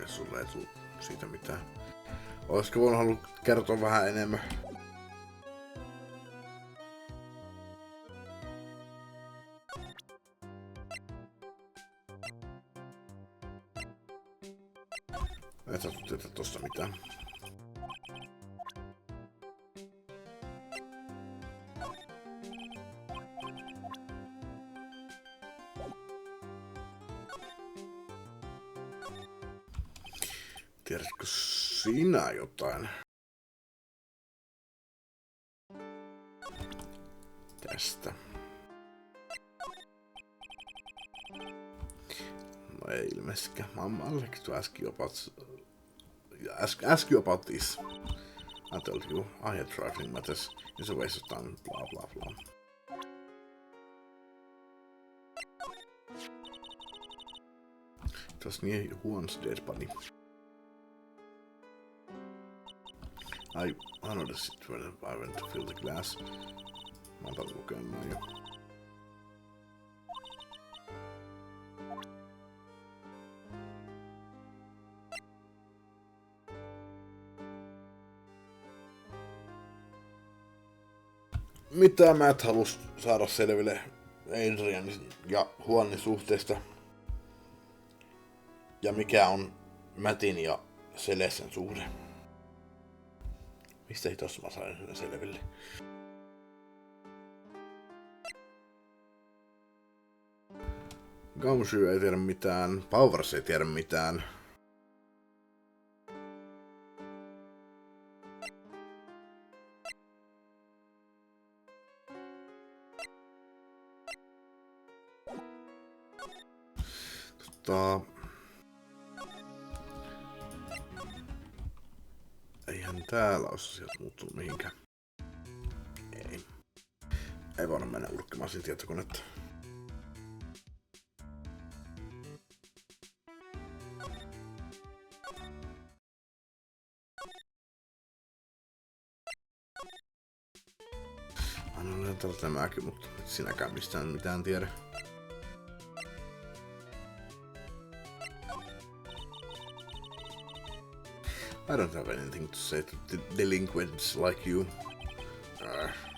Ja sulle ei tule siitä mitään. Olisiko voinut halunnut kertoa vähän enemmän? Et sä tehdä tosta mitään. Tiedätkö sinä jotain tästä? No ei ilmeisestikään. I'll like to ask you about this. I told you I had trifling matters. It's a waste of time. Blah blah blah. It was near Juan's dead body. I noticed it when I went to fill the glass. Mä otan lukemaan jo. Mitä Matt halusi saada selville Adrianin ja Juanin suhteesta? Ja mikä on Mattin ja Celesten suhde? Mistä hitossa mä sain sen selville? Gumshoe ei tiedä mitään, Powers ei tiedä mitään. Eihän täällä olisi asiat muuttunut mihinkään. Ei voida mennä urkkimaan siinä tietokonetta. Aina olen tällainen mäkin, mutta et sinäkään mistään mitään tiedä. I don't have anything to say to delinquents like you.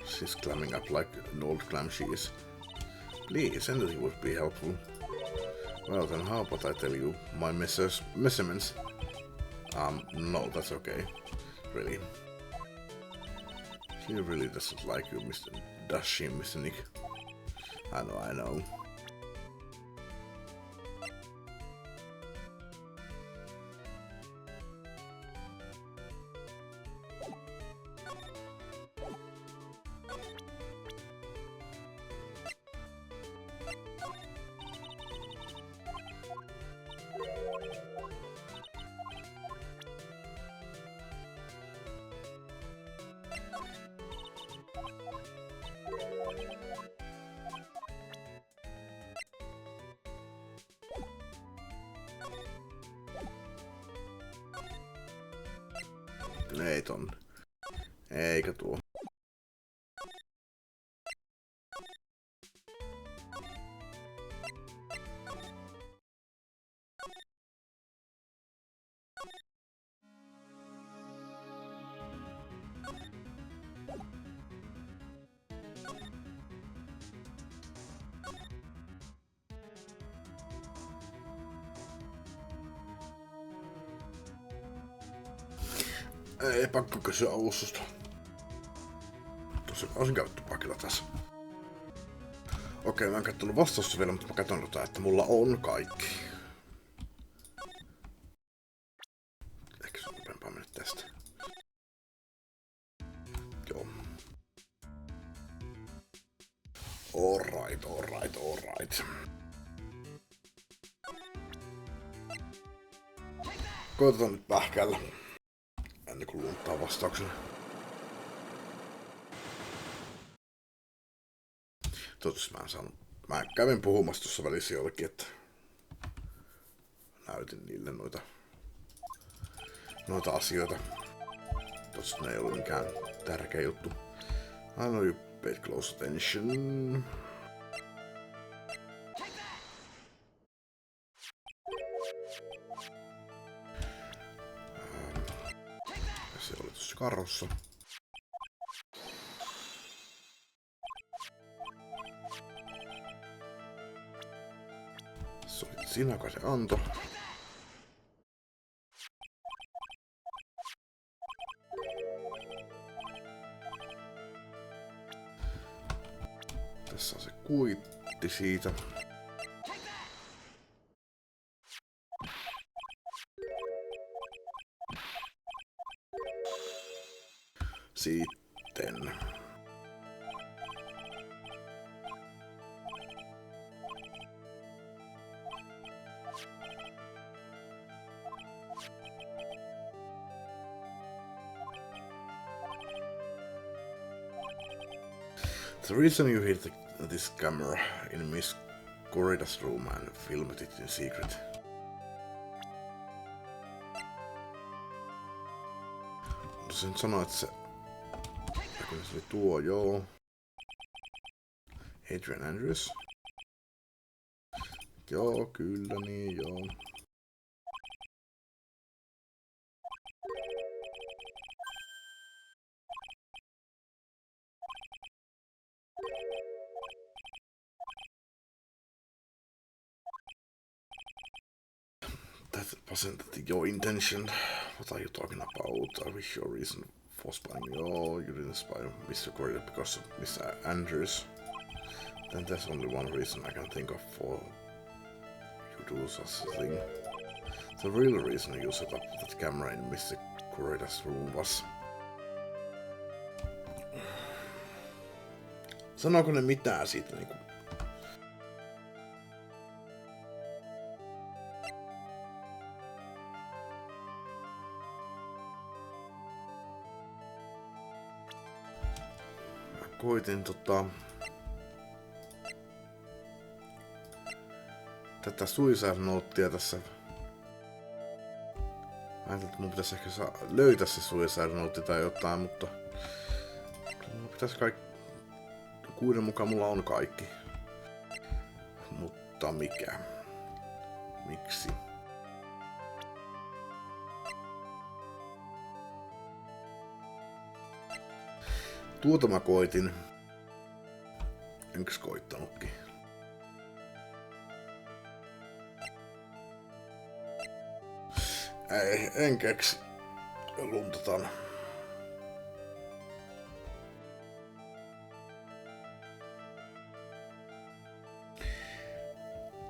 She's climbing up like an old clam she is. Please, anything would be helpful. Well then, how about I tell you my measurements? No, that's okay. Really. She really doesn't like you, does she, Mr. Nick? I know. Ei tonne. Eikä tuo. Ei pakko kysyä avustusta. Tosi olisin käytetty pakilla tässä. Okei, mä en kattonut vastausta vielä, mutta mä katson että mulla on kaikki. Ehkä se on nopeampaa mennä tästä. Joo. Alright. Koitetaan nyt pähkäillä. Ennen kuin lunttaa vastauksen. Toivottavasti mä en saanut. Mä kävin puhumassa tuossa välissä jollekin, että näytin niille noita asioita. Toivottavasti ne ei ollut mikään tärkeä juttu. I know you paid close attention. Se oli tuossa karrossa. Se oli sinä, joka se antoi. Tässä on se kuitti siitä. Sitten. The reason you hid this camera in Miss Corrida's room and filmed it in secret. Se nyt sanoi, että se oli tuo, joo. Adrian Andrews. Joo, kyllä niin, joo. That wasn't your intention. What are you talking about? I wish your reason for spying. Oh, you didn't spy on Mr. Corrida because of Mr. Andrews. Then there's only one reason I can think of for you do such a thing. The real reason you set up that camera in Mr. Corrida's room was... Sanooko ne mitään siitä niinku? Koitin tätä suicide notea tässä. Ajattelin, että mun pitäisi ehkä löytää se suicide note tai jotain, mutta mun pitäisi kuiden mukaan mulla on kaikki. Mutta mikä? Miksi? Tuota mä koitin. Enkäs koittanutkin. Ei, en keksi. Luntataan.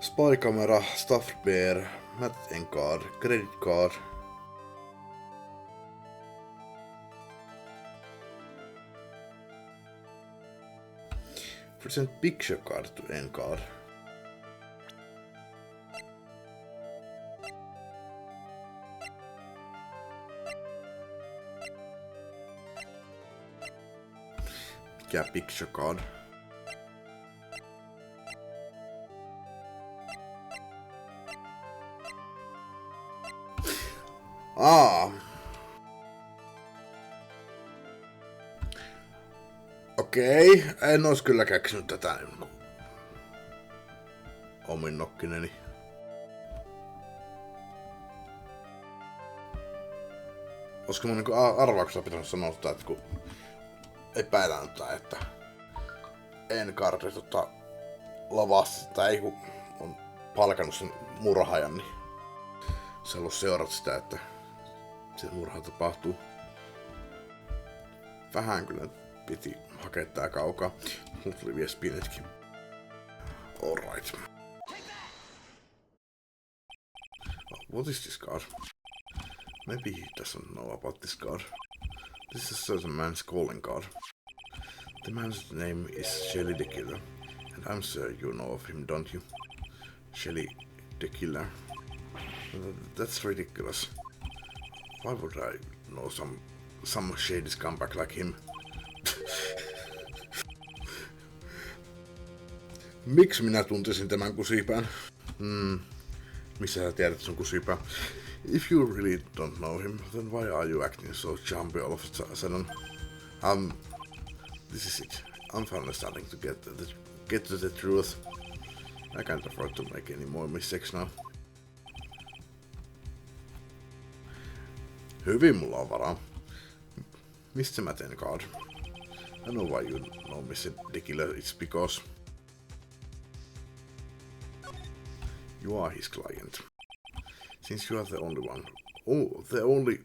Spy camera, stuffed bear, Matt and card, credit card. Present picture card to end card. Mikä picture card? Okei, en ois kyllä keksinyt tätä omin nokkineni. Olisiko mun arvauksella pitänyt sanoa sitä, että kun epäilään, että Encardi lavasta, tai ei kun on palkannut sen murhaajan, niin se halusi seurata sitä, että se murha tapahtuu. Vähän kyllä piti hakea tää kaukaa. Mut tuli vielä spinetkin. Alright. What is this card? Maybe he doesn't know about this card. This is a certain man's calling card. The man's name is Shelly the Killer. And I'm sure you know of him, don't you? Shelly the Killer. That's ridiculous. Why would I know some shady scumbag like him? Miksi minä tuntisin tämän kusipään? Missä sä tiedät sun kusipää? If you really don't know him, then why are you acting so jumpy all of a sudden? This is it. I'm finally starting to get to the truth. I can't afford to make any more mistakes now. Hyvin mulla on varaa. Mr. Matten card. I know why you know Mr. the Killer. It's because you are his client. Since you are the only one. Oh, the only...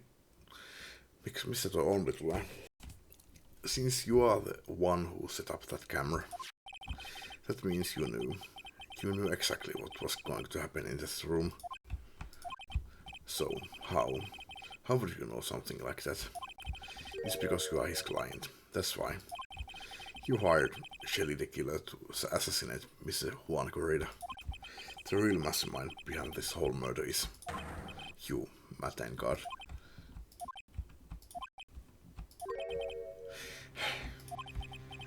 Mistä tuo only tulee? Since you are the one who set up that camera. That means you knew. You knew exactly what was going to happen in this room. So, how? How would you know something like that? It's because you are his client. That's why. You hired Shelly the Killer to assassinate Mr. Juan Corrida. The real mastermind behind this whole murder is you, Matt Engard.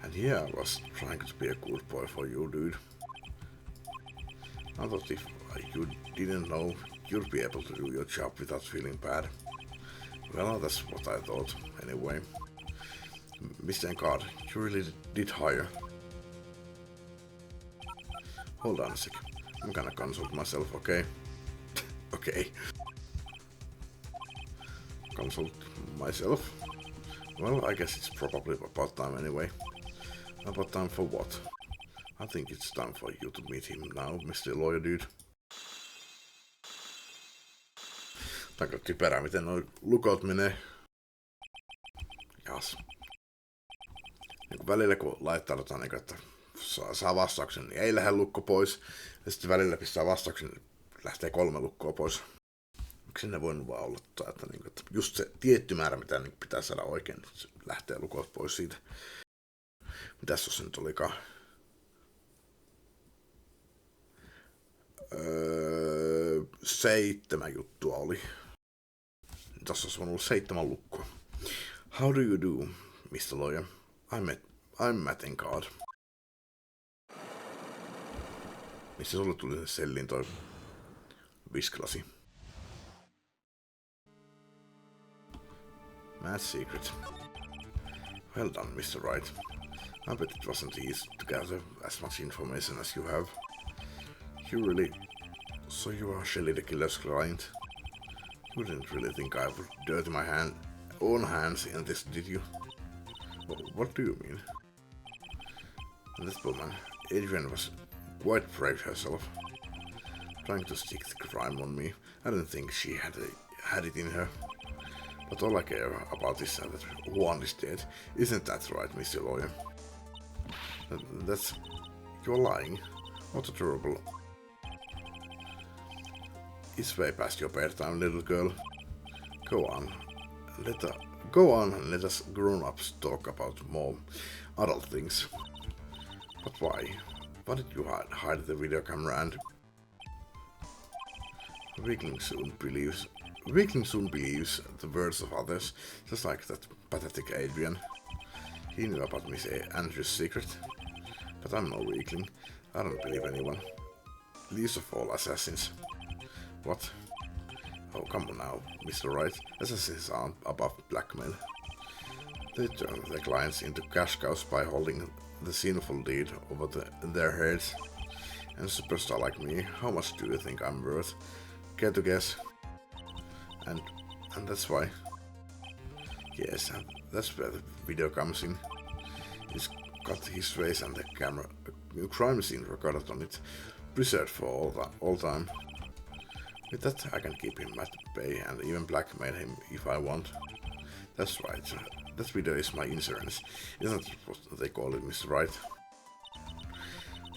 And here I was trying to be a good boy for you, dude. I thought if you didn't know, you'd be able to do your job without feeling bad. Well, that's what I thought, anyway. Mr. Engard, you really did hire. Hold on a sec. I'm gonna consult myself, okay? Okay. Consult myself? Well, I guess it's probably about time anyway. About time for what? I think it's time for you to meet him now, Mr. Lawyer Dude. Aika typerää, miten noi lukot menee. Jas. Niin välillä kun laittaa niin että saa vastauksen, niin ei lähde lukko pois. Ja sitten välillä pistää vastauksen, niin lähtee 3 lukkoa pois. Miksi ne voinut vaan olla, että just se tietty määrä, mitä pitää saada oikein, niin se lähtee lukot pois siitä. Mitäs jos se nyt olikaan? 7 juttua oli. Tässä olisi voinut olla 7 lukkoa. How do you do, Mr. Lawyer? I'm Matt Engard. Missä sulle tuli sen sellin toi visklasi? Mad secret. Well done, Mr. Wright. I bet it wasn't easy to gather as much information as you have. You really... So you are Shelly the Killer's client? You didn't really think I would dirty my own hands in this, did you? What do you mean? This woman, Adrian, was quite brave herself. Trying to stick the crime on me. I didn't think she had it in her. But all I care about is that Juan is dead. Isn't that right, Mr. Lawyer? That's... You're lying. What a terrible... It's way past your bedtime, little girl. Go on and let us grown-ups talk about more adult things. But why? Why did you hide the video camera and... Weakling soon believes the words of others, just like that pathetic Adrian. He knew about Miss Andrew's secret. But I'm no weakling. I don't believe anyone. Least of all assassins. What? Oh, come on now, Mr. Wright. Assassins aren't above blackmail. They turn their clients into cash cows by holding the sinful deed over their heads. And a superstar like me, how much do you think I'm worth? Care to guess? And that's why. Yes, and that's where the video comes in. He's got his face and the camera, a crime scene recorded on it, preserved for all time. With that, I can keep him at bay and even blackmail him if I want. That's right. That video is my insurance. Isn't it what they call it, Mr. Wright?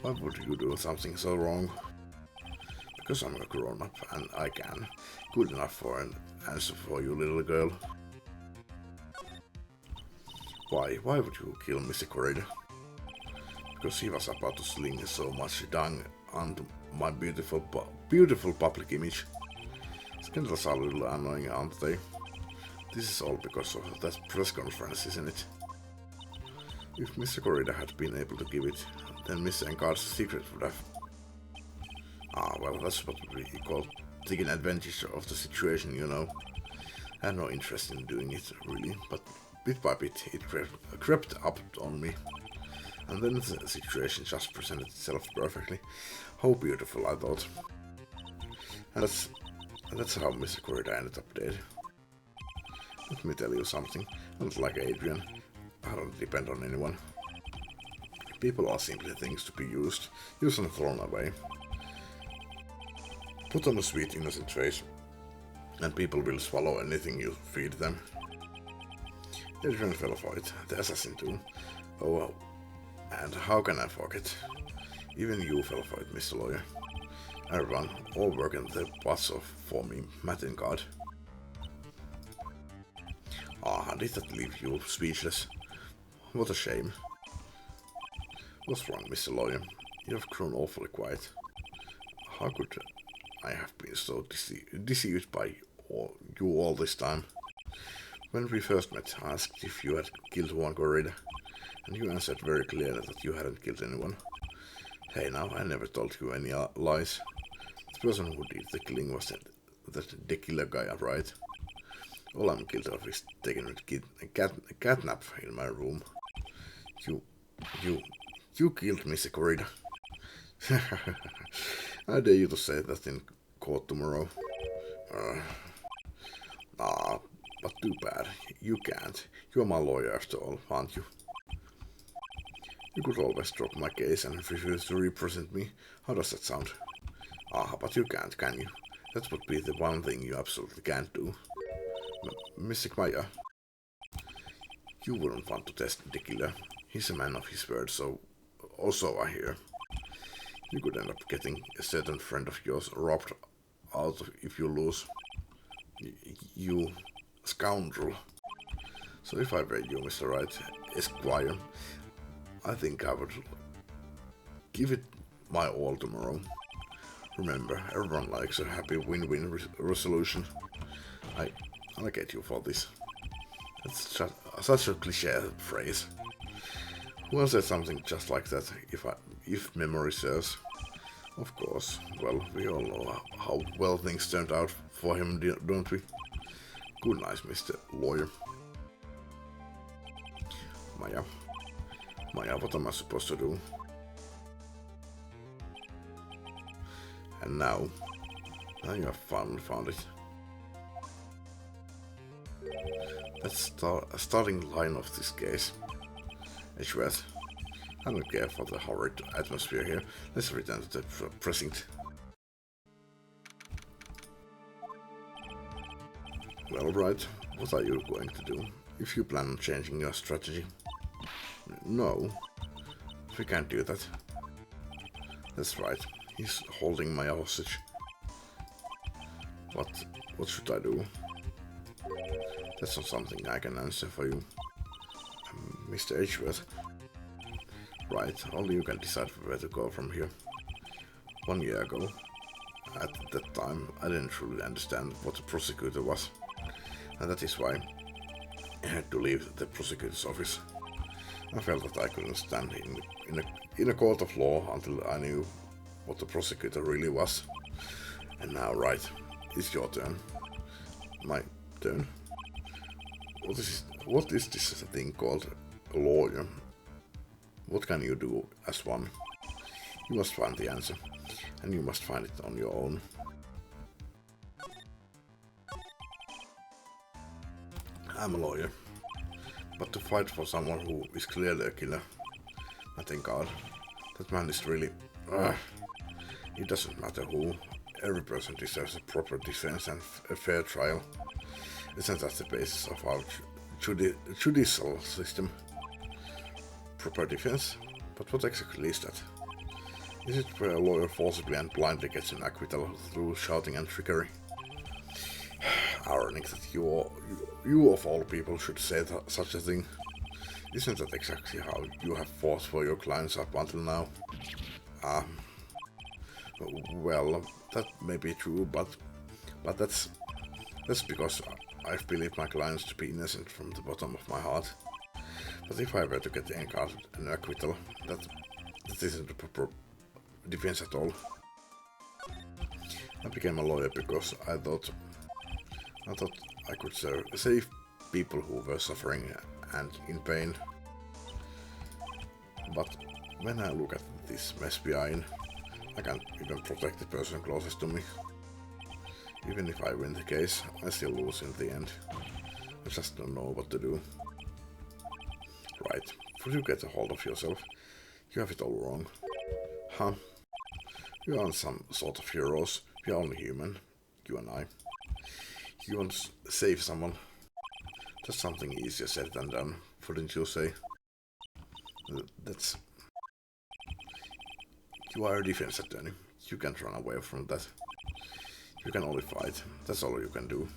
Why would you do something so wrong? Because I'm a grown-up and I can. Good enough for an answer for you, little girl. Why? Why would you kill Mr. Corrida? Because he was about to sling so much dung onto my beautiful public image. Scandals are a little annoying, aren't they? This is all because of that press conference, isn't it? If Mr. Corrida had been able to give it, then Mr. Encard's secret would have... well, that's what we call taking advantage of the situation, you know. I had no interest in doing it, really, but bit by bit it crept up on me. And then the situation just presented itself perfectly. How beautiful, I thought. And that's how Mr. Corrida ended up dead. Let me tell you something. I'm not like Adrian. I don't depend on anyone. People are simply things to be used and thrown away. Put on a sweet innocent face, and people will swallow anything you feed them. Adrian fell for it, the assassin too. Oh well. And how can I forget? Even you fell for it, Mr. Lawyer. Everyone, all working their butts off for me, Matt Encard. Did that leave you speechless? What a shame. What's wrong, Mr. Lawyer? You have grown awfully quiet. How could I have been so deceived by you all this time? When we first met, I asked if you had killed Juan Corrida, and you answered very clearly that you hadn't killed anyone. Hey now, I never told you any lies. The person who did the killing was that killer guy, right? All I'm guilty of is taking a catnap in my room. You killed Mr. Corrida. I dare you to say that in court tomorrow. But too bad. You can't. You're my lawyer after all, aren't you? You could always drop my case and refuse to represent me. How does that sound? But you can't, can you? That would be the one thing you absolutely can't do. Mr. Kmaya, you wouldn't want to test the killer. He's a man of his word, so also I hear. You could end up getting a certain friend of yours robbed out if you lose. You scoundrel. So if I were you, Mr. Wright, Esquire, I think I would give it my all tomorrow. Remember, everyone likes a happy win-win resolution. I'll get you for this. That's such a cliché phrase. Who else said something just like that, if memory serves? Of course. Well, we all know how well things turned out for him, don't we? Good night, Mr. Lawyer. Maya, what am I supposed to do? And now you have found it. That's the starting line of this case. Edgeworth, I don't care for the horrid atmosphere here. Let's return to the precinct. Well, right, what are you going to do? If you plan on changing your strategy? No, we can't do that. That's right, he's holding my hostage. What should I do? That's not something I can answer for you. Mr. Edgeworth. Right, only you can decide where to go from here. 1 year ago, at that time, I didn't truly understand what a prosecutor was. And that is why I had to leave the prosecutor's office. I felt that I couldn't stand in a court of law until I knew what the prosecutor really was. And now, right, it's your turn. my turn. What is this thing called a lawyer? What can you do as one? You must find the answer, and you must find it on your own. I'm a lawyer, but to fight for someone who is clearly a killer, I thank God, that man is really... It doesn't matter who, every person deserves a proper defense and a fair trial. Isn't that the basis of our judicial system? Proper defense? But what exactly is that? Is it where a lawyer forcibly and blindly gets an acquittal through shouting and trickery? Ironic that you of all people should say such a thing. Isn't that exactly how you have fought for your clients up until now? Well, that may be true, but that's because I've believed my clients to be innocent from the bottom of my heart. But if I were to get an acquittal, that isn't a proper defense at all. I became a lawyer because I thought I could save people who were suffering and in pain. But when I look at this mess we are in, I can't even protect the person closest to me. Even if I win the case, I still lose in the end. I just don't know what to do. Right, would you get a hold of yourself? You have it all wrong. Huh? You aren't some sort of heroes, we are only human, you and I. You want to save someone? That's something easier said than done, wouldn't you say? You are a defense attorney. You can't run away from that. You can only fight. That's all you can do.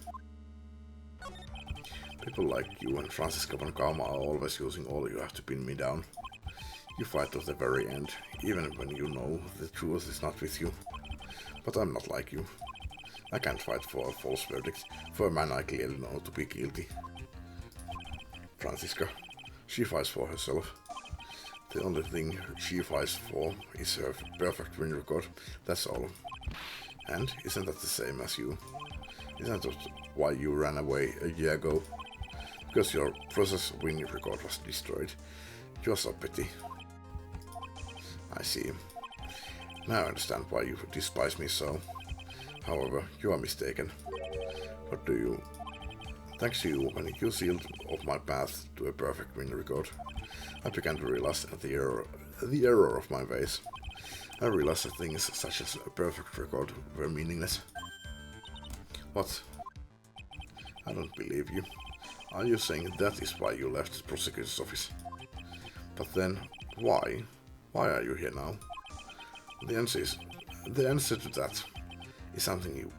People like you and Francisca von Karma are always using all you have to pin me down. You fight to the very end, even when you know the truth is not with you. But I'm not like you. I can't fight for a false verdict, for a man I clearly know to be guilty. Francisca, she fights for herself. The only thing she fights for is her perfect win record, that's all. And isn't that the same as you? Isn't that why you ran away a year ago? Because your process win record was destroyed. You're so petty. I see. Now I understand why you despise me so. However, you are mistaken. What do you... Thanks to you, when you sealed off my path to a perfect win record, I began to realize the error of my ways. I realized that things such as a perfect record were meaningless. What? I don't believe you. Are you saying that is why you left the prosecutor's office? But then, why? Why are you here now? The answer to that is something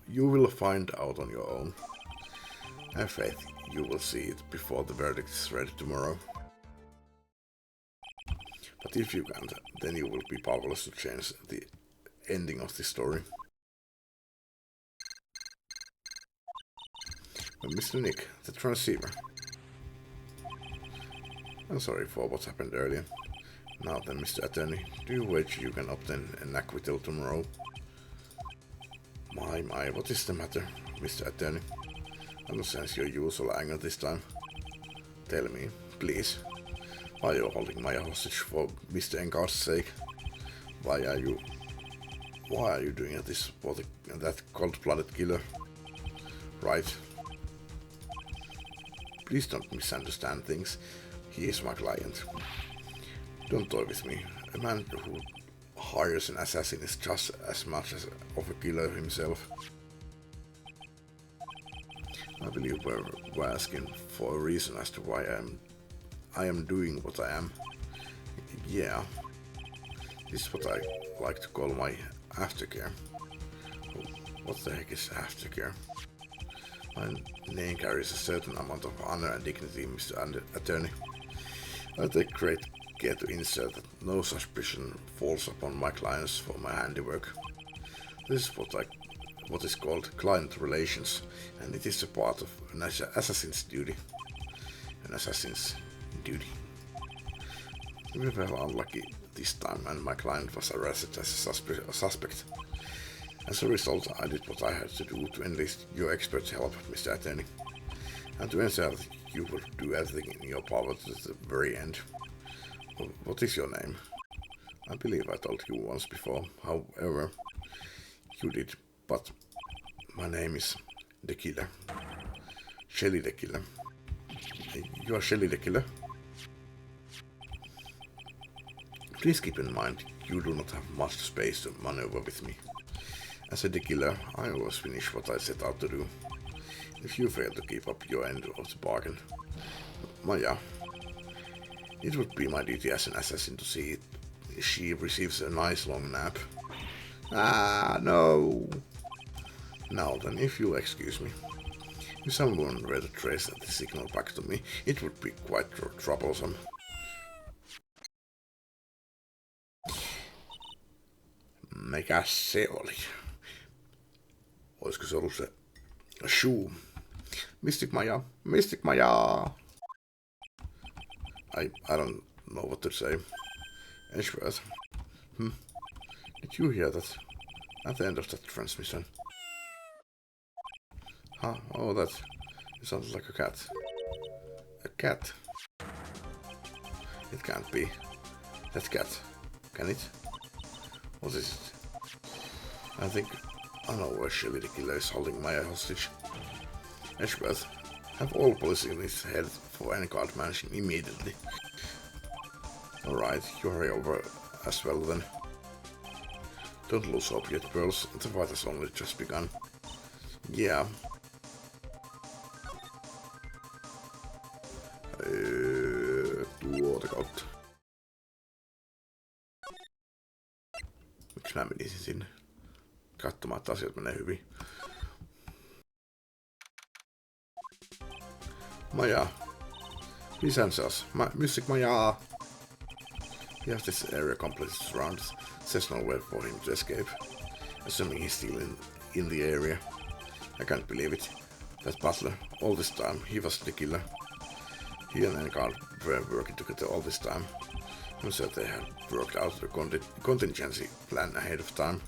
you will find out on your own. I have faith you will see it before the verdict is ready tomorrow. But if you can't, then you will be powerless to change the ending of the story. But Mr. Nick, the transceiver. I'm sorry for what happened earlier. Now then, Mr. Attorney, do you wager you can obtain an acquittal tomorrow? My, what is the matter, Mr. Attorney? I don't sense your usual anger this time. Tell me, please. Why are you holding my hostage for Mr. Engard's sake? Why are you doing this for that cold-blooded killer? Right. Please don't misunderstand things. He is my client. Don't toy with me. A man who hires an assassin is just as much of a killer himself. I believe we're asking for a reason as to why I am doing what I am. Yeah, this is what I like to call my aftercare. What the heck is aftercare? My name carries a certain amount of honor and dignity, Mr. Attorney. I take great care to ensure that no suspicion falls upon my clients for my handiwork. This is what is called client relations, and it is a part of an assassin's duty. An assassin's duty. We were unlucky this time, and my client was arrested as a suspect. As a result, I did what I had to do to enlist your expert help, Mr. Attorney, and to ensure that you would do everything in your power to the very end. What is your name? I believe I told you once before, however, you did, but my name is the Killer. Shelly the Killer. You are Shelly the Killer? Please keep in mind, you do not have much space to maneuver with me. As a killer, I always finish what I set out to do. If you fail to keep up your end of the bargain, Maya, it would be my duty as an assassin to see she receives a nice long nap. Ah, no! Now then, if you'll excuse me. If someone were to trace the signal back to me, it would be quite troublesome. Mikä se oli? Olisiko se ollut se shoe? Mystic Maya! Mystic Maya! I don't know what to say. Edgeworth. Did you hear that? At the end of that transmission. Huh? Oh, that. It sounds like a cat. A cat? It can't be. That cat. Can it? What is it? I think I know where Shelly the Killer is holding Maya hostage. Edgeworth, have all police in his head for any card managing immediately. Alright, you hurry over as well then. Don't lose hope yet, girls. The fight has only just begun. Yeah. Tuota kautta. Miksi mä menisin sinne? Katsomaan, että asiat menee hyvin. Maja. Please answer us. Mystic Maja. He has this area completely surrounded. There's no way for him to escape. Assuming he's still in the area. I can't believe it. That butler, all this time, he was the killer. He and Engar were working together all this time. I'm sure they had worked out the contingency plan ahead of time.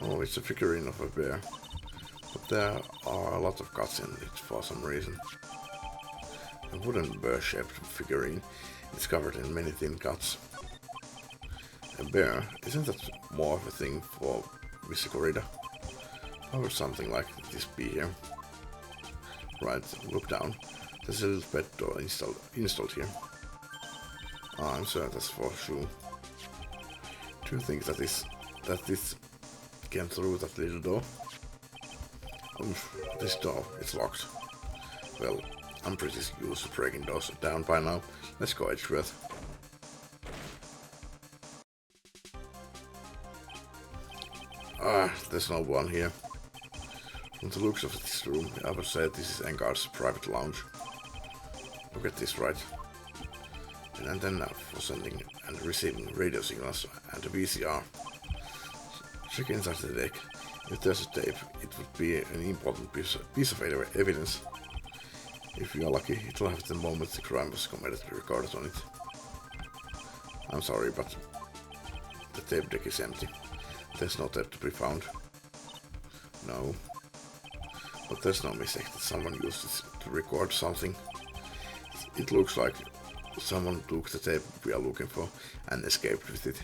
Oh, it's a figurine of a bear. But there are a lot of cuts in it for some reason. A wooden bear-shaped figurine is covered in many thin cuts. A bear, isn't that more of a thing for Visicorida? How would something like this be here? Right, look down. There's a little pet door installed here. Ah, I'm sure that's for sure. Do you think that this came through that little door? This door, it's locked. Well, I'm pretty used to breaking doors down by now. Let's go, Edgeworth. Ah, there's no one here. From the looks of this room, I would say this is Engar's private lounge. Look at this, right? An antenna for sending and receiving radio signals and a VCR. Check inside the deck. If there's a tape, it would be an important piece of evidence. If you are lucky, it will have the moment the crime was committed recorded on it. I'm sorry, but the tape deck is empty. There's no tape to be found. No. But there's no mistake that someone used it to record something. It looks like someone took the tape we are looking for and escaped with it.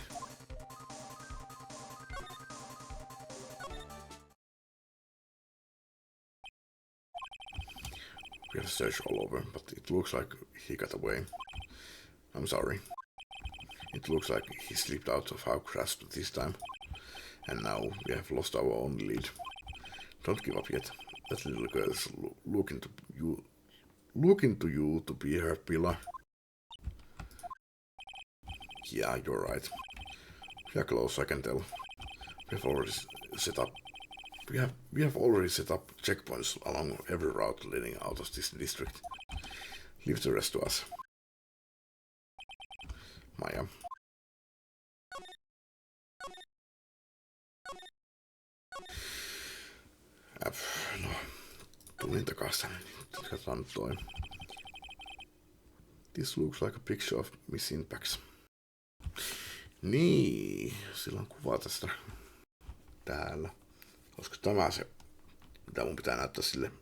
We have searched all over, but it looks like he got away. I'm sorry. It looks like he slipped out of our grasp this time. And now we have lost our only lead. Don't give up yet. That little girl is looking to you to be her pillar. Yeah, you're right. We are close, I can tell. We have already set up checkpoints along every route leading out of this district. Leave the rest to us. Maja. No, tulin takaisin. Katsotaan nyt toi. This looks like a picture of Miss Impacts. Niin, sillä on kuva tästä täällä. Olisiko tämä se, mitä mun pitää näyttää sille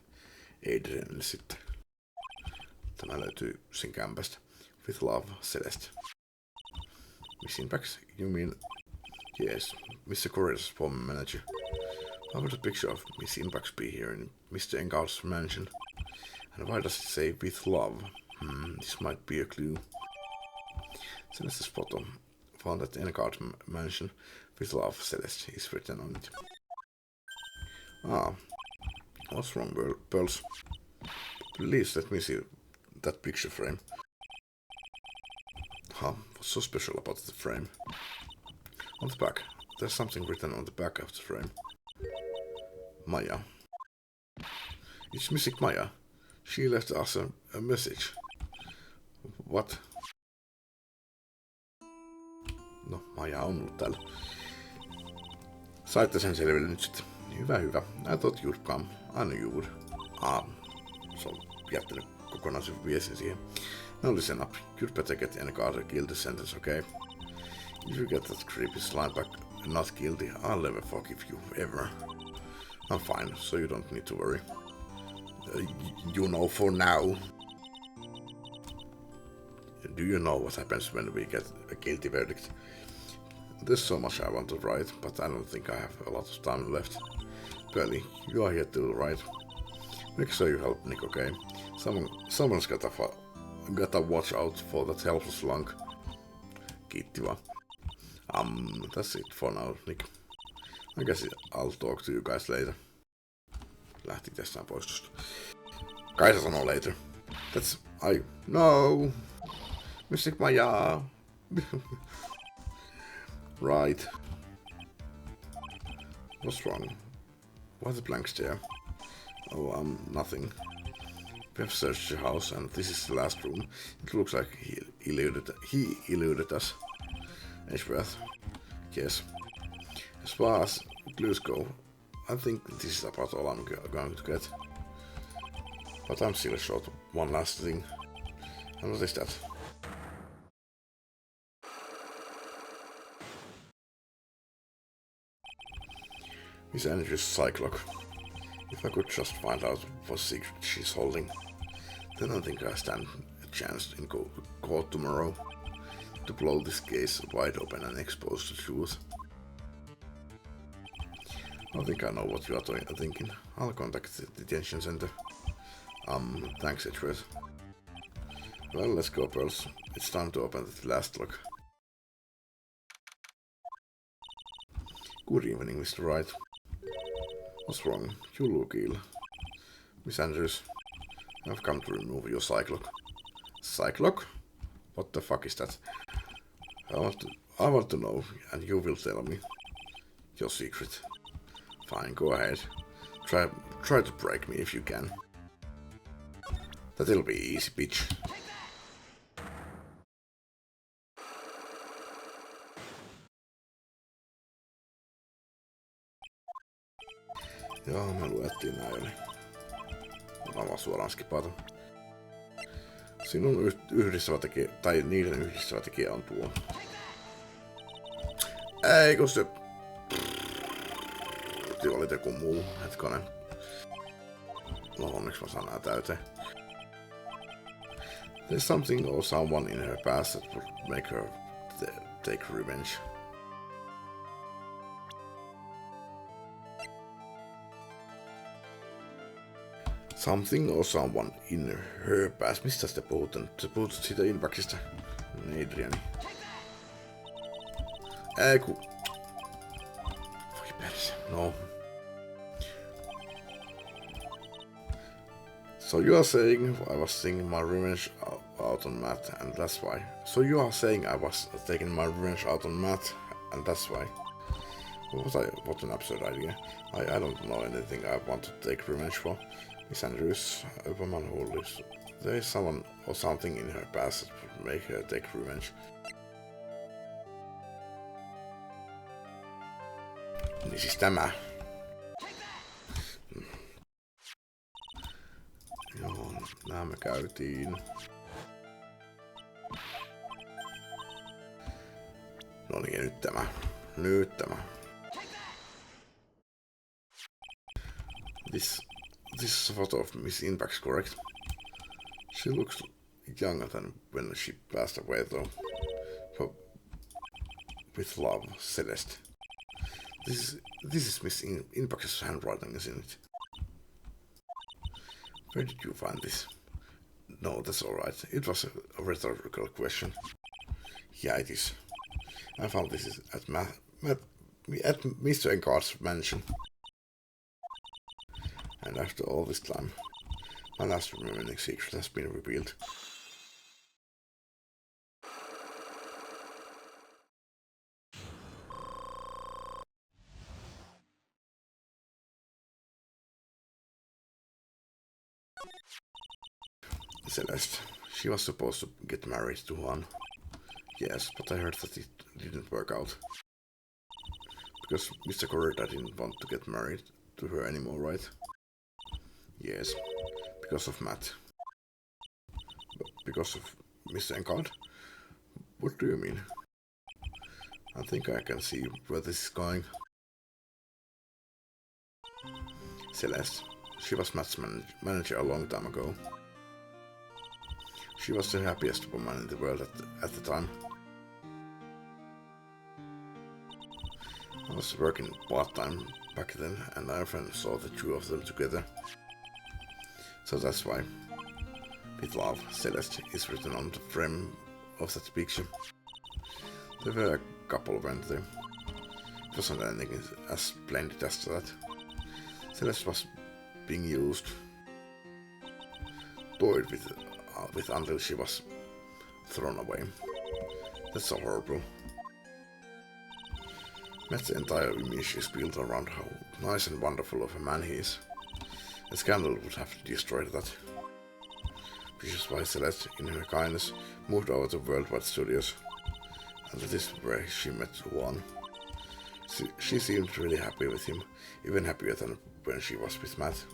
Adrianille sitten? Tämä löytyy sen kämpästä. With love, Celeste. Miss Impacts? You mean... Yes, Mr. Corridor's former manager. How would a picture of Miss Impacts be here in Mr. Engar's mansion? And why does it say with love? This might be a clue. Celeste's photo, found at Engar's mansion, with love, Celeste, is written on it. Ah, what's wrong, Pearls? Please let me see that picture frame. Huh, what's so special about the frame? On the back, there's something written on the back of the frame. Maya. It's missing Maya. She left us a message. What? No, Maja on ollut täällä. Saitte sen selville nyt sitten. Hyvä. I thought you'd come. I knew you would. Se on jättänyt kokonaisen viestin siihen. Now listen up. You'd better get Engar guilty sentence, okay? If you get that creepy slime back not guilty, I'll never forgive you, ever. I'm fine, so you don't need to worry. You know for now. Do you know what happens when we get a guilty verdict? There's so much I want to write, but I don't think I have a lot of time left. Pearly, you are here to write. Make sure you help Nick, okay? Someone's gotta watch out for that helpless lunk. Kiitti vaan. That's it for now, Nick. I guess I'll talk to you guys later. Lähti tästä pois tosta. Kaisa sanoo later. That's... No! Mystic Maya! Right. What's wrong? Why the blank stare? Oh, nothing. We have searched the house and this is the last room. It looks like he eluded us. Edge breath. Yes. As far as clues go, I think this is about all I'm going to get. But I'm still short one last thing. And what is that? Miss Andrew's Cyclock. If I could just find out what secret she's holding, then I think I stand a chance in court tomorrow to blow this case wide open and expose the truth. I think I know what you are thinking. I'll contact the detention center. Thanks, Edgeworth. Well, let's go, Pearls. It's time to open the last lock. Good evening, Mr. Wright. What's wrong? You look ill. Miss Andrews, I've come to remove your Cyclock. Cyclock? What the fuck is that? I want to know, and you will tell me your secret. Fine, go ahead. Try to break me if you can. That'll be easy, bitch. Joo, me luettiin nää yli. Otan vaan suoraan skipata. Sinun yhdistävä tekijä, tai niiden yhdistävä tekijä on tuo. Ei, kun se... Oli joku muu, hetkonen. No onneksi mä saan nää täyteen. There's something or someone in her past that would make her take revenge. Something or someone in her past. Mistä sitä puhutaan? Se puhut siitä Impactista. Adriani. Ei ku... Voi perse. No. So you are saying I was taking my revenge out on Matt, and that's why. So you are saying I was taking my revenge out on Matt, and that's why. What an absurd idea. I don't know anything I want to take revenge for. Miss Andrews, a woman who lives. There is someone or something in her past that would make her take revenge. Niin siis tämä. Joo, nämä me käytiin. Nyt tämä. This is a photo of Miss Inpax, correct? She looks younger than when she passed away, though. With love, Celeste. This is Miss Inpax's handwriting, isn't it? Where did you find this? No, that's alright. It was a rhetorical question. Yeah, it is. I found this at Mr. Engard's mansion. And after all this time, my last remaining secret has been revealed. Celeste. She was supposed to get married to Juan. Yes, but I heard that it didn't work out. Because Mr. Corrida didn't want to get married to her anymore, right? Yes, because of Matt. But because of Mr. Engard? What do you mean? I think I can see where this is going. Celeste. She was Matt's manager a long time ago. She was the happiest woman in the world at the time. I was working part-time back then, and I often saw the two of them together. So that's why, with love, Celeste is written on the frame of that picture. There were a couple went there. It wasn't anything as splendid as that. Celeste was being used, toyed with until she was thrown away. That's so horrible. Matt's entire image is built around how nice and wonderful of a man he is. A scandal would have to destroy that. Which is why Celeste, in her kindness, moved over to Worldwide Studios. And that is where she met Juan. She seemed really happy with him, even happier than when she was with Matt.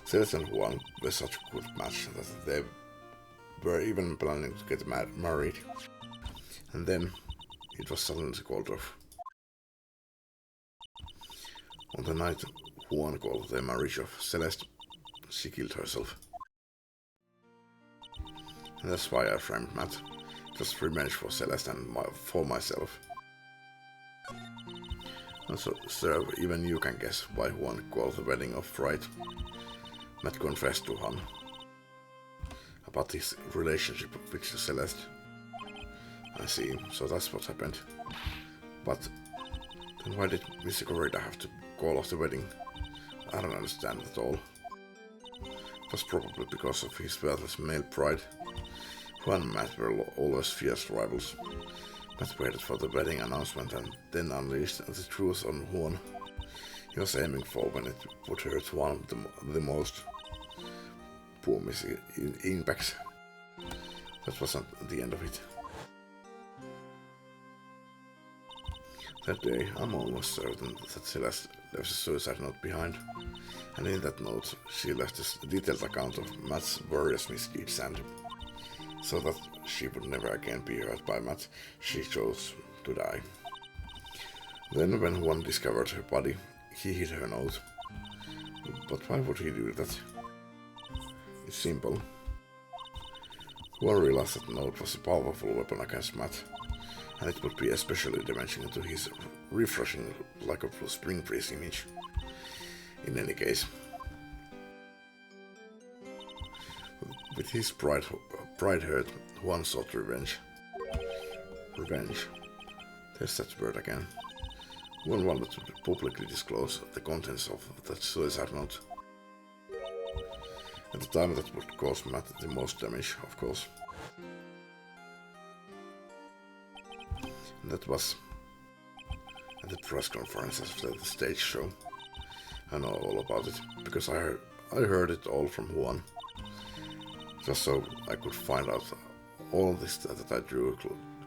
Celeste and Juan were such a good match that they were even planning to get married. And then it was suddenly called off. On the night Juan called the marriage of Celeste, she killed herself. And that's why I framed Matt. It was revenge for Celeste and for myself. Also, sir, even you can guess why Juan called the wedding off, right? Matt confessed to Juan about his relationship with Celeste. I see, so that's what happened. But then why did Mr. Corrida have to call off the wedding? I don't understand at all. It was probably because of his worthless male pride. Juan and Matt were always fierce rivals. Matt waited for the wedding announcement and then unleashed the truth on Juan. He was aiming for when it would hurt Juan the most. Poor Miss Inpax. That wasn't the end of it. That day, I'm almost certain that Celeste left a suicide note behind, and in that note she left a detailed account of Matt's various misdeeds, and so that she would never again be hurt by Matt, she chose to die. Then when Juan discovered her body, he hid her note. But why would he do that? It's simple. Juan realized that the note was a powerful weapon against Matt, and it would be especially damaging to his refreshing like a spring breeze image. In any case, with his pride hurt, Juan sought revenge. Revenge. There's that word again. Juan wanted to publicly disclose the contents of that suicide note. At the time that would cause Matt the most damage, of course. And that was at the press conference after the stage show. I know all about it, because I heard it all from Juan. Just so I could find out all this that I drew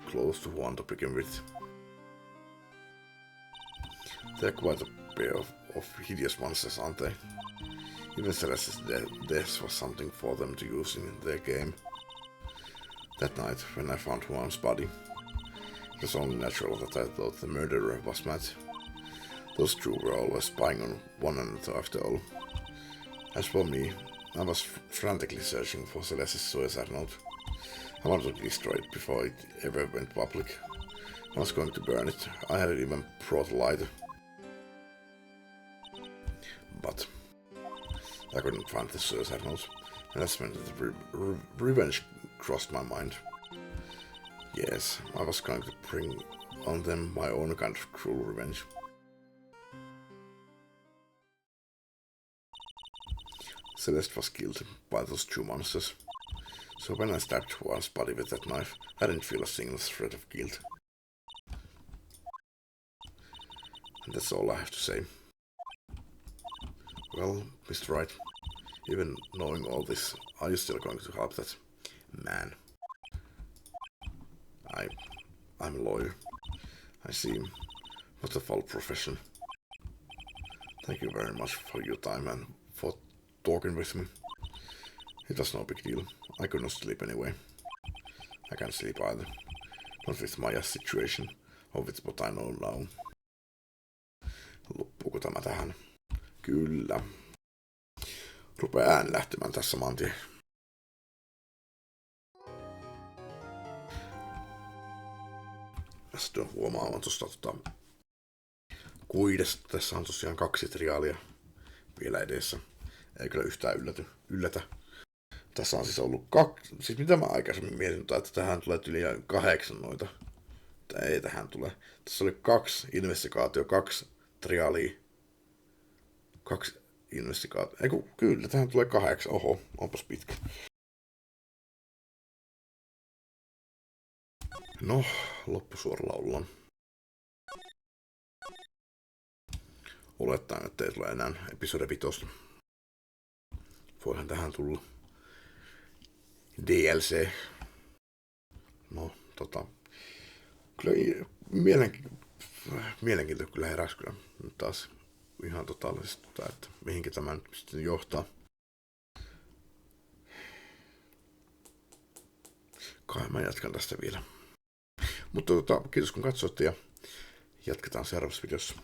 close to Juan to begin with. They're quite a pair of hideous monsters, aren't they? Even Celeste's death was something for them to use in their game. That night, when I found Juan's body, It was only natural that I thought the murderer was mad. Those two were always spying on one another after all. As for me, I was frantically searching for Celeste's suicide note. I wanted to destroy it before it ever went public. I was going to burn it. I hadn't even brought a lighter. But I couldn't find the suicide note, and that's when the revenge crossed my mind. Yes, I was going to bring on them my own kind of cruel revenge. Celeste was killed by those two monsters, so when I stabbed one's body with that knife, I didn't feel a single thread of guilt. And that's all I have to say. Well, Mr. Wright, even knowing all this, are you still going to help that man? I'm a lawyer. I see. What a foul profession. Thank you very much for your time and for talking with me. It was no big deal. I could not sleep anyway. I can't sleep either. Not with my situation, or with what I know now. Loppuuko tämä tähän? Kyllä. Rupee ääni lähtemään tässä maantien. Sitten huomaamaan tuosta kuidesta. Tässä on tosiaan 2 triaalia vielä edessä. Ei kyllä yhtään yllätä. Tässä on siis ollut 2, siis mitä mä aikaisemmin mietin, että tähän tulee yli 8 noita. Ei tähän tule. Tässä oli 2 investigaatio, 2 triaalia, 2 investigaatio. Eiku, kyllä, tähän tulee 8. Oho, onpas pitkä. No, loppusuoralla ollaan. Olettaen, että ei tule enää episode 5. Voihan tähän tulla DLC. No, kyllä mielenkiinto kyllä heräsi kyllä nyt taas ihan totaalisesti, että mihinkä tämä nyt sitten johtaa. Kai mä jatkan tästä vielä. Mutta kiitos kun katsoitte ja jatketaan seuraavassa videossa.